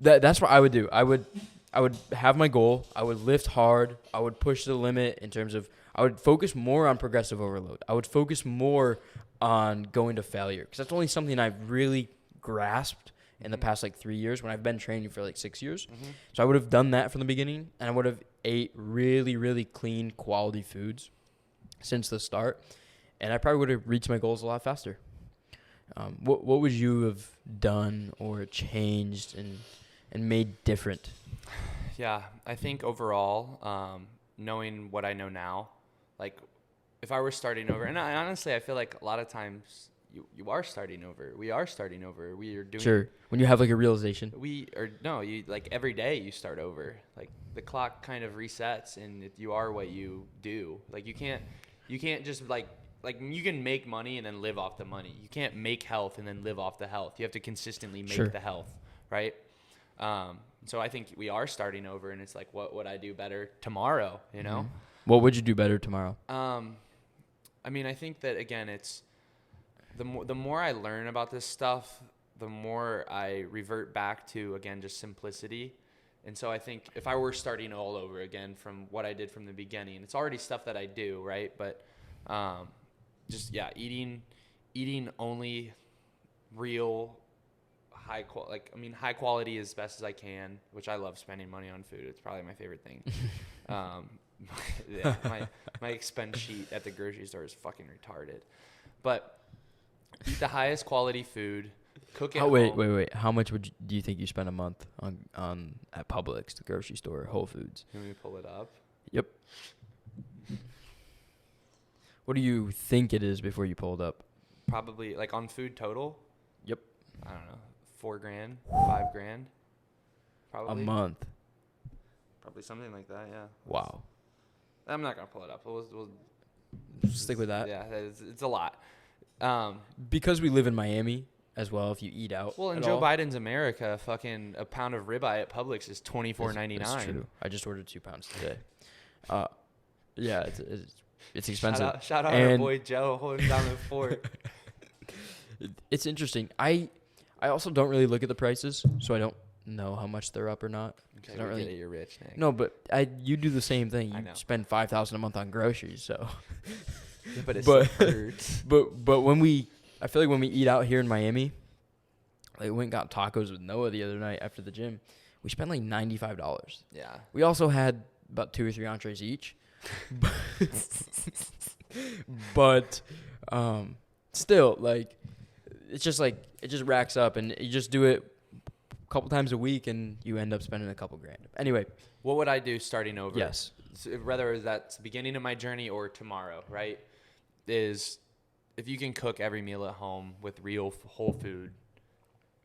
that's what I would do. I would have my goal. I would lift hard. I would push the limit in terms of I would focus more on progressive overload. I would focus more on going to failure because that's only something I've really grasped in the past 3 years when I've been training for 6 years. Mm-hmm. So I would have done that from the beginning, and I would have ate really, really clean quality foods since the start, and I probably would have reached my goals a lot faster. What would you have done or changed and made different? Yeah, I think overall, knowing what I know now, if I were starting over, and honestly, I feel like a lot of times you are starting over. We are starting over. We are doing. Sure. When you have a realization. You every day you start over. The clock kind of resets, and you are what you do. You can't just you can make money and then live off the money. You can't make health and then live off the health. You have to consistently make the health, right? So I think we are starting over, and it's what would I do better tomorrow? Mm-hmm. What would you do better tomorrow? I think that again, it's the more I learn about this stuff, the more I revert back to again just simplicity. And so I think if I were starting all over again from what I did from the beginning, it's already stuff that I do, right? But eating only real high quality as best as I can, which I love spending money on food. It's probably my favorite thing. My expense sheet at the grocery store is fucking retarded. But eat the highest quality food. Cook it. Oh wait! How much do you think you spend a month on at Publix, the grocery store, Whole Foods? Can we pull it up? Yep. What do you think it is before you pull it up? Probably on food total. Yep. I don't know, $4,000, $5,000, probably a month. Probably something like that. Yeah. Wow. I'm not gonna pull it up. We'll stick with that. Yeah, it's a lot. Because we live in Miami as well, if you eat out. Well, in Joe Biden's America, fucking a pound of ribeye at Publix is $24.99. That's true. I just ordered 2 pounds today. Yeah, it's expensive. Shout out our boy Joe holding down the fort. It's interesting. I also don't really look at the prices, so I don't know how much they're up or not. Okay, I don't really. Get it, you're rich, Nick. No, but you do the same thing. You spend $5,000 a month on groceries, so. Yeah, but it still hurts. But I feel like when we eat out here in Miami, we went and got tacos with Noah the other night after the gym. We spent $95. Yeah. We also had about 2 or 3 entrees each. But still, it's just it just racks up, and you just do it a couple times a week, and you end up spending a couple grand. Anyway, what would I do starting over? Yes. So whether that's the beginning of my journey or tomorrow, right? Is if you can cook every meal at home with real whole food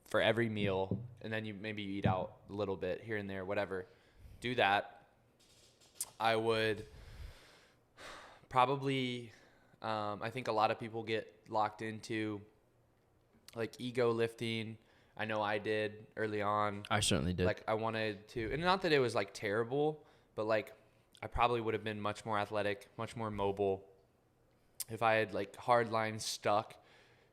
for every meal, and then you eat out a little bit here and there, whatever, do that. I would probably, I think a lot of people get locked into ego lifting. I know I did early on. I certainly did. I wanted to, and not that it was terrible, but I probably would have been much more athletic, much more mobile. if I had like hard lines stuck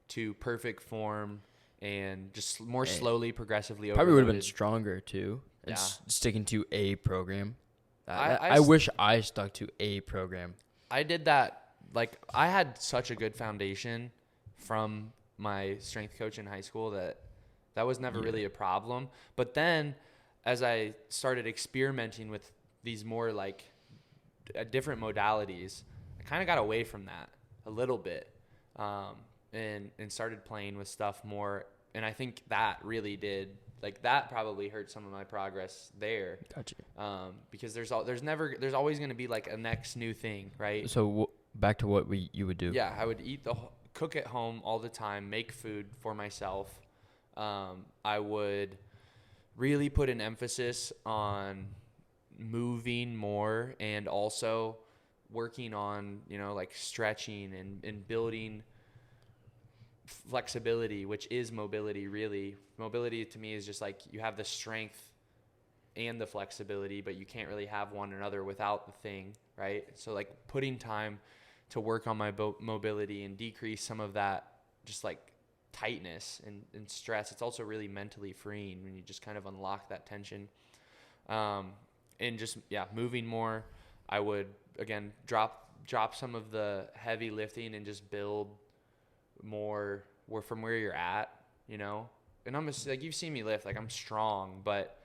to perfect form and just more slowly, progressively Probably would have been overloaded. stronger too. And Yeah. sticking to a program. I I wish I stuck to a program. I did that. Like, I had such a good foundation from my strength coach in high school that was never really a problem. But then as I started experimenting with these more like different modalities, I kind of got away from that a little bit, and started playing with stuff more. And I think that really did, like, that probably hurt some of my progress there. Gotcha. Because there's always going to be like a next new thing, right? So back to what you would do. Yeah, I would cook at home all the time, make food for myself. I would really put an emphasis on moving more and also working on, like stretching and building flexibility, which is mobility really. Mobility to me is just like you have the strength and the flexibility, but you can't really have one another without the thing, right? So like putting time to work on my mobility and decrease some of that just like tightness and stress. It's also really mentally freeing when you just kind of unlock that tension. And just, moving more. I would, again, drop some of the heavy lifting and just build more from where you're at, And I'm just, like, you've seen me lift, like, I'm strong, but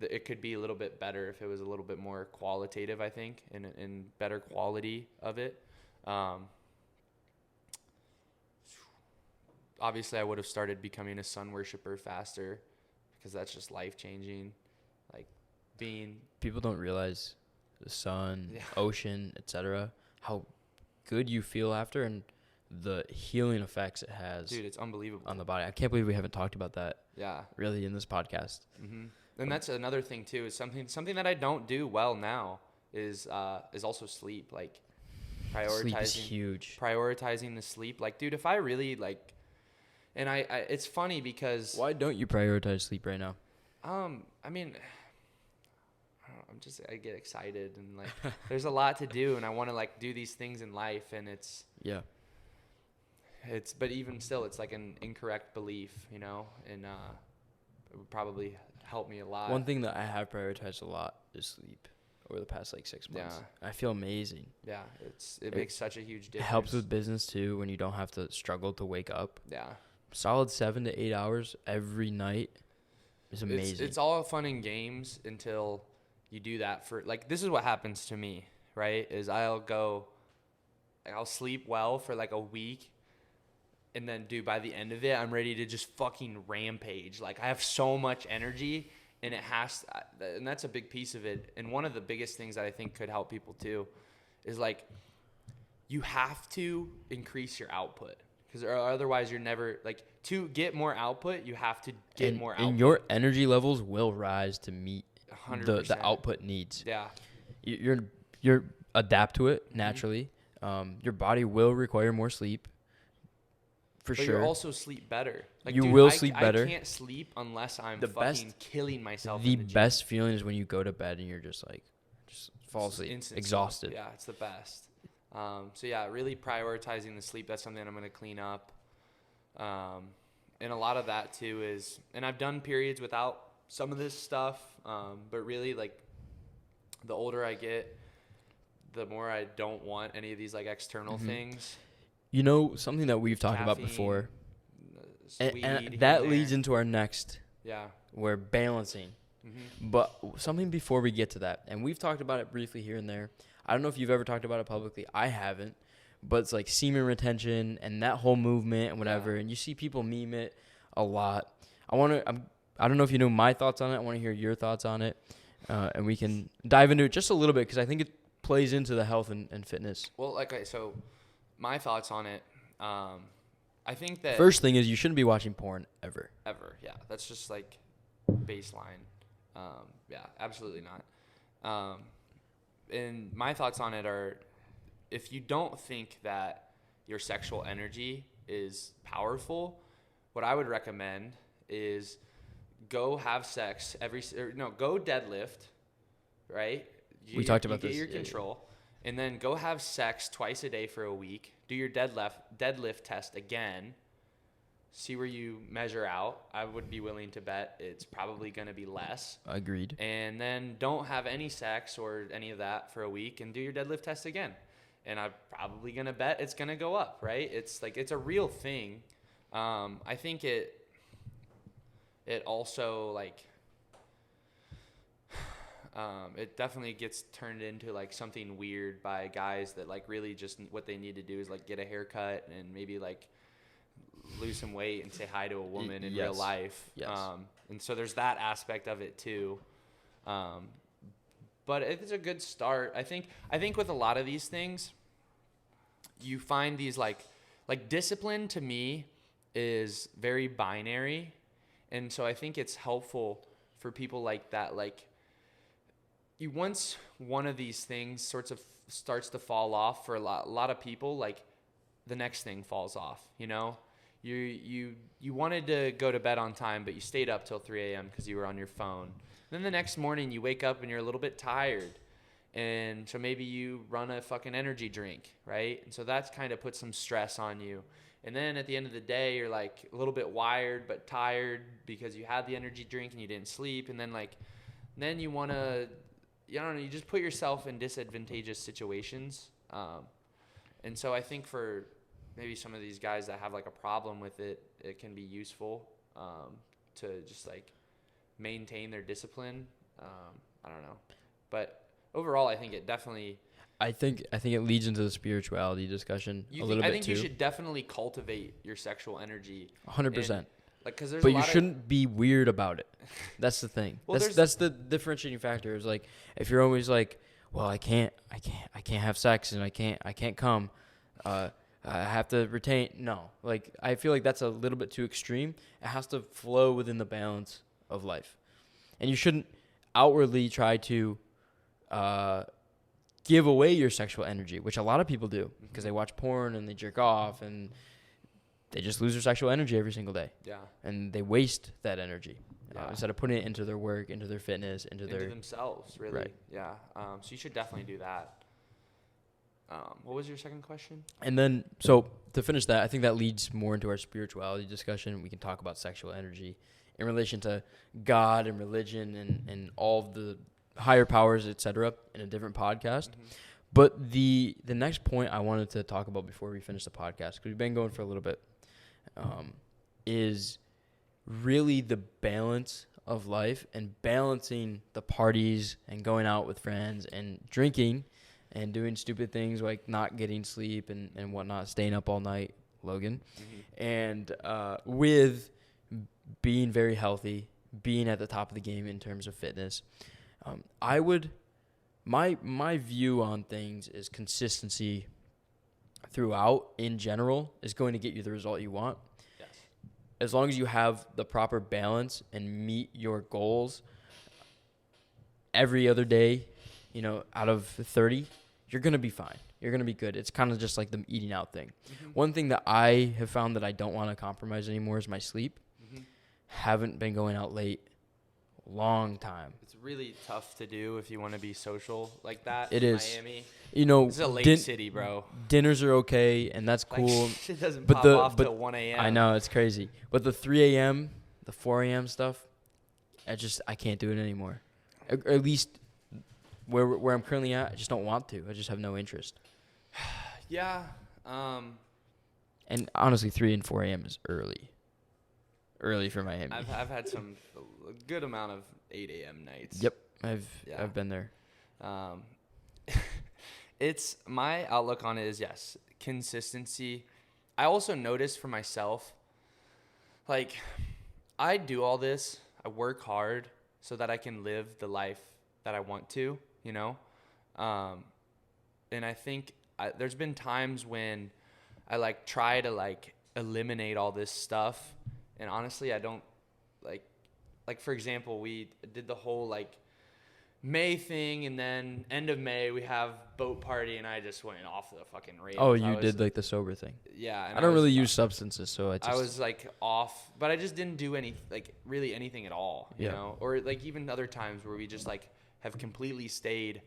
it could be a little bit better if it was a little bit more qualitative, I think, and better quality of it. Obviously, I would have started becoming a sun worshiper faster because that's just life-changing. Like, People don't realize the sun, ocean, etc., how good you feel after and the healing effects it has. Dude, it's unbelievable on the body. I can't believe we haven't talked about that. Yeah. Really in this podcast. Mm-hmm. And that's another thing too. Is something that I don't do well now is also sleep. Like prioritizing. Sleep is huge. Prioritizing the sleep. Like, dude, if I really like, and I it's funny because why don't you prioritize sleep right now? I mean, I get excited and like there's a lot to do and I want to like do these things in life and but even still it's like an incorrect belief, and it would probably help me a lot. One thing that I have prioritized a lot is sleep over the past like 6 months. I feel amazing. Yeah, it makes such a huge difference. It helps with business too when you don't have to struggle to wake up. Yeah. Solid 7 to 8 hours every night is amazing. It's all fun and games until you do that for, like, this is what happens to me, right? Is I'll sleep well for like a week. And then, dude, by the end of it, I'm ready to just fucking rampage. Like, I have so much energy, and and that's a big piece of it. And one of the biggest things that I think could help people too is like, you have to increase your output because otherwise you're never like to get more output. You have to get more output, and your energy levels will rise to meet 100%. the output needs. Yeah, you're adapt to it naturally. Mm-hmm. Your body will require more sleep. But sure. You also sleep better. Like, you will sleep better. I can't sleep unless I'm killing myself. The best feeling is when you go to bed and you're just fall asleep, exhausted. Yeah, it's the best. So yeah, really prioritizing the sleep. That's something I'm going to clean up. And a lot of that too is, and I've done periods without some of this stuff. But really, like, the older I get, the more I don't want any of these like external things. Something that we've talked about before, and that leads into our next. Yeah. We're balancing. Mm-hmm. But something before we get to that, and we've talked about it briefly here and there. I don't know if you've ever talked about it publicly. I haven't. But it's like semen retention and that whole movement and whatever. Yeah. And you see people meme it a lot. I don't know if you know my thoughts on it. I want to hear your thoughts on it. And we can dive into it just a little bit because I think it plays into the health and fitness. Well, so my thoughts on it, I think that... First thing is you shouldn't be watching porn ever. Ever, yeah. That's just like baseline. Yeah, absolutely not. And my thoughts on it are, if you don't think that your sexual energy is powerful, what I would recommend is go have sex go deadlift, right? We talked about this. Get your control. and then go have sex twice a day for a week. Do your deadlift test again. See where you measure out. I would be willing to bet it's probably going to be less. Agreed. And then don't have any sex or any of that for a week and do your deadlift test again. And I'm probably going to bet it's going to go up, right? It's like, it's a real thing. I think it also like, it definitely gets turned into like something weird by guys that like really just what they need to do is like get a haircut and maybe like lose some weight and say hi to a woman in real life. Yes. And so there's that aspect of it too. But it's a good start. I think with a lot of these things, you find these like discipline to me is very binary. And so I think it's helpful for people like that. Like you, once one of these things starts to fall off for a lot of people, like the next thing falls off, you know? You wanted to go to bed on time, but you stayed up till 3 a.m. because you were on your phone. Then the next morning you wake up and you're a little bit tired. And so maybe you run a fucking energy drink, right? And so that's kind of put some stress on you. And then at the end of the day, you're like a little bit wired but tired because you had the energy drink and you didn't sleep. And then you want to, I don't know, you just put yourself in disadvantageous situations. And so I think for maybe some of these guys that have like a problem with it, it can be useful to just like maintain their discipline. I don't know. But overall, I think it definitely... I think it leads into the spirituality discussion a little bit too. I think you should definitely cultivate your sexual energy. 100%. Like, 'cause there's but you shouldn't be weird about it. That's the thing. Well, that's the differentiating factor. Is like if you're always like, well, I can't have sex and I can't come. I have to retain. No, like I feel like that's a little bit too extreme. It has to flow within the balance of life, and you shouldn't outwardly try to give away your sexual energy, which a lot of people do because they watch porn and they jerk off and they just lose their sexual energy every single day. Yeah. And they waste that energy instead of putting it into their work, into their fitness, into themselves, really. Right. Yeah. So you should definitely do that. What was your second question? And then, so to finish that, I think that leads more into our spirituality discussion. We can talk about sexual energy in relation to God and religion and all of the higher powers, etc., in a different podcast. Mm-hmm. But the next point I wanted to talk about before we finish the podcast, because we've been going for a little bit, is really the balance of life and balancing the parties and going out with friends and drinking and doing stupid things like not getting sleep and whatnot, staying up all night, Logan, and with being very healthy, being at the top of the game in terms of fitness. My view on things is consistency throughout in general is going to get you the result you want. Yes. As long as you have the proper balance and meet your goals every other day, out of 30, you're going to be fine. You're going to be good. It's kind of just like the eating out thing. Mm-hmm. One thing that I have found that I don't want to compromise anymore is my sleep. Mm-hmm. Haven't been going out late. Long time. It's really tough to do if you want to be social like that. It is. Miami. It's a late city, bro. Dinners are okay, and that's cool. It doesn't pop off till 1 a.m. I know, it's crazy. But the 3 a.m., the 4 a.m. stuff, I can't do it anymore. Or at least where I'm currently at, I just don't want to. I just have no interest. Yeah. And honestly, 3 and 4 a.m. is early. Early for Miami. I've had a good amount of 8 a.m. nights. Yep, I've been there. It's my outlook on it is yes, consistency. I also noticed for myself, like I do all this. I work hard so that I can live the life that I want to, and I think there's been times when I try to eliminate all this stuff. And honestly, I don't like for example, we did the whole May thing, and then end of May we have boat party, and I just went off the fucking rails. Oh, you did the sober thing. Yeah. And I don't really use substances, so I was off, but I just didn't do really anything at all, you know? Or even other times where we just have completely stayed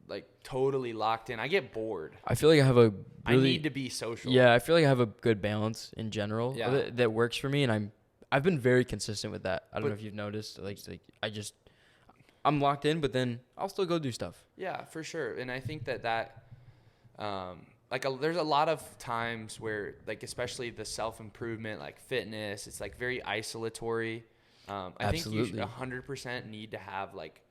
like totally locked in. I get bored. I feel like I have a I need to be social. Yeah, I feel like I have a good balance in general Yeah. that works for me, and I've been very consistent with that. I don't But- know if you've noticed. Like I'm locked in, but then I'll still go do stuff. Yeah, for sure. And I think that there's a lot of times where, like, especially the self-improvement, like fitness, it's like very isolatory. I think you Absolutely. 100% need to have like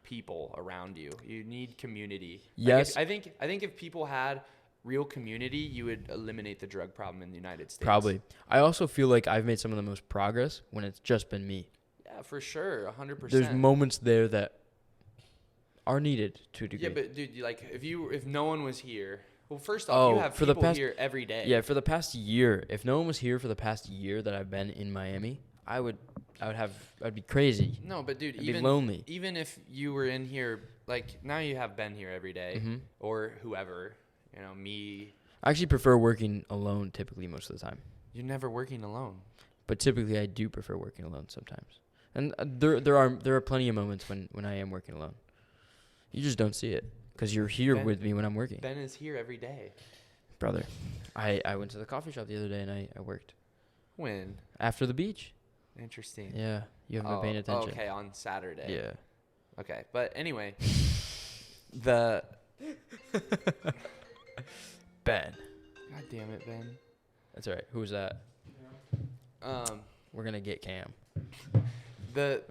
people around you. You need community. Yes. Like, I think if people had real community, you would eliminate the drug problem in the United States. Probably. I also feel like I've made some of the most progress when it's just been me. Yeah, for sure. 100%. There's moments there that are needed to a degree. Yeah, but dude, if no one was here, well, first off, you have people here every day. Yeah, for the past year, if no one was here for the past year that I've been in Miami, I'd be crazy. No, but dude, I'd be lonely. Even if you were in here, like now you have Ben here every day, Mm-hmm. or whoever, me. I actually prefer working alone typically most of the time. You're never working alone. But typically I do prefer working alone sometimes. And there are plenty of moments when I am working alone. You just don't see it because you're here with me when I'm working. Ben is here every day. Brother, I went to the coffee shop the other day and I worked. When? After the beach. Interesting. Yeah, you haven't been paying attention. Okay, on Saturday. Yeah. Okay, but anyway, the Ben. God damn it, Ben. That's all right. Who was that? We're gonna get Cam. The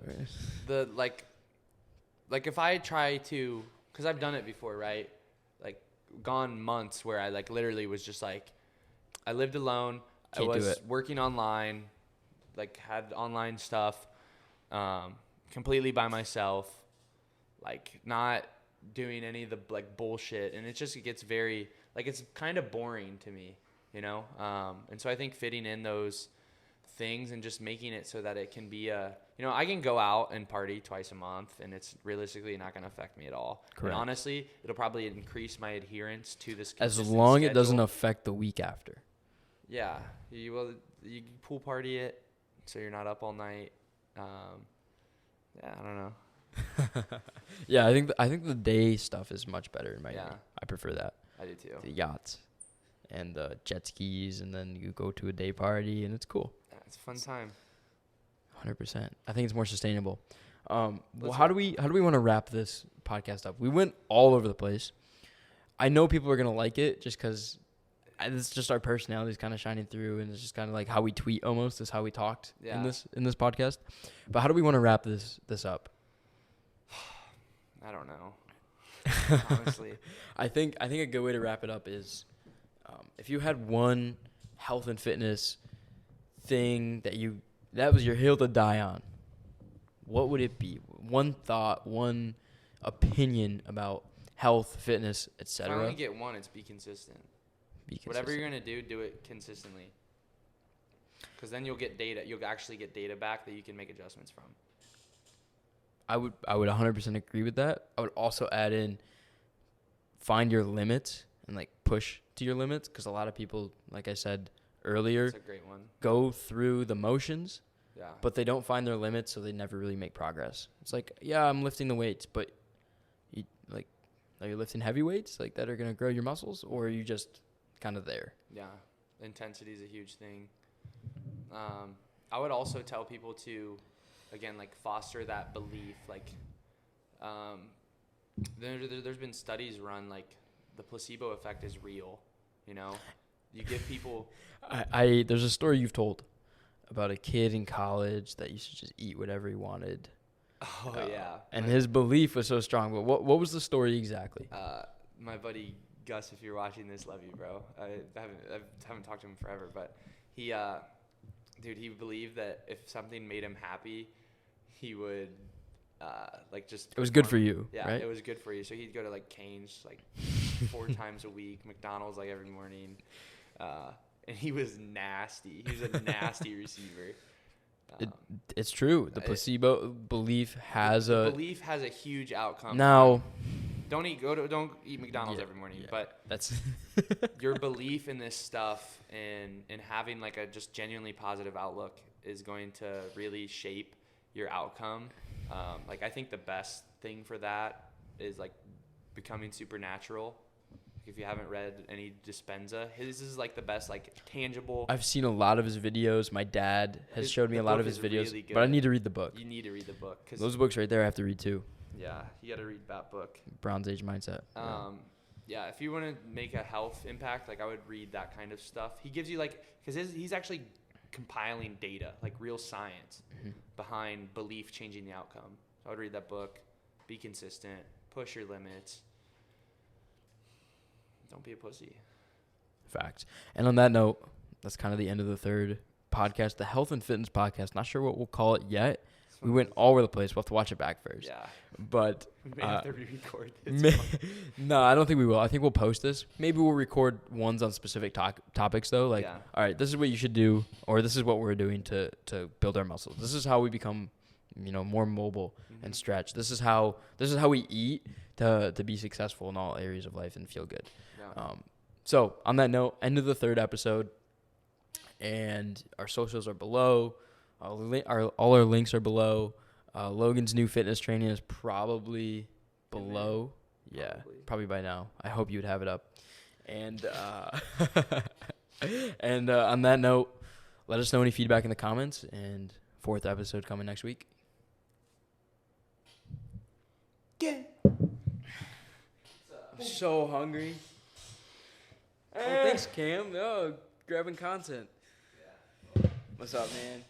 like if I try to, because I've done it before, right? Like gone months where I like literally was just like, I lived alone. Can't I do was it. working online, like had online stuff, completely by myself, like not doing any of the like bullshit, and it gets very like it's kind of boring to me, and so I think fitting in those things and just making it so that it can be I can go out and party twice a month and it's realistically not going to affect me at all. Correct. And honestly, it'll probably increase my adherence to this As consistent long schedule. it doesn't affect the week after. Yeah, you pool party it so you're not up all night. Yeah, I don't know. Yeah, I think the day stuff is much better in Miami. Yeah. I prefer that. I do too. The yachts and the jet skis, and then you go to a day party and it's cool. Yeah, it's a fun time. 100%. I think it's more sustainable. Well, how do we want to wrap this podcast up? We went all over the place. I know people are gonna like it just because it's just our personalities kind of shining through, and it's just kind of like how we tweet almost is how we talked in this podcast. But how do we want to wrap this up? I don't know. Honestly, I think a good way to wrap it up is if you had one health and fitness thing that was your hill to die on, what would it be? One thought, one opinion about health, fitness, if I etc. only get one, it's be consistent. Whatever you're gonna do it consistently. Because then you'll get data. You'll actually get data back that you can make adjustments from. I would 100% agree with that. I would also add in find your limits and like push to your limits, because a lot of people, like I said earlier, That's a great one. go through the motions, Yeah. but they don't find their limits, so they never really make progress. It's like, yeah, I'm lifting the weights, but are you lifting heavy weights like that are gonna grow your muscles, or are you just kind of there? Yeah. Intensity is a huge thing. I would also tell people to, again, like foster that belief. Like, there's been studies run like the placebo effect is real. You give people. There's a story you've told about a kid in college that used to just eat whatever he wanted. Oh yeah. And his belief was so strong. But what was the story exactly? My buddy Gus, if you're watching this, love you, bro. I haven't talked to him forever, but he believed that if something made him happy, he would just. It was good for you, Yeah, right? it was good for you. So he'd go to like Cane's like 4 times a week, McDonald's like every morning, and he was nasty. He was a nasty receiver. It's true. The placebo belief has a belief has a huge outcome. Now, don't eat McDonald's every morning, but that's your belief in this stuff and having like a just genuinely positive outlook is going to really shape your outcome. I think the best thing for that is like Becoming Supernatural. If you haven't read any Dispenza, his is like the best, like tangible. I've seen a lot of his videos. My dad has showed me a lot of his videos, really but I need to read the book. You need to read the book. Those books right there I have to read too. Yeah, you got to read that book. Bronze Age Mindset. Yeah, if you want to make a health impact, like I would read that kind of stuff. He gives you like, because he's actually compiling data, like real science behind belief changing the outcome. So I would read that book. Be consistent. Push your limits. Don't be a pussy. Facts. And on that note, that's kind of the end of the third podcast, the health and fitness podcast. Not sure what we'll call it yet. We went all over the place. We'll have to watch it back first. Yeah. But we may have to re-record this. No, I don't think we will. I think we'll post this. Maybe we'll record ones on specific topics though. Like, all right, this is what you should do, or this is what we're doing to build our muscles. This is how we become, more mobile and stretch. This is how we eat to be successful in all areas of life and feel good. Yeah. So on that note, end of the third episode, and our socials are below. All our links are below. Logan's new fitness training is probably below. Yeah, probably by now. I hope you would have it up. And on that note, let us know any feedback in the comments. And fourth episode coming next week. Yeah. I'm so hungry. Oh, thanks, Cam. Oh, grabbing content. Yeah. What's up, man?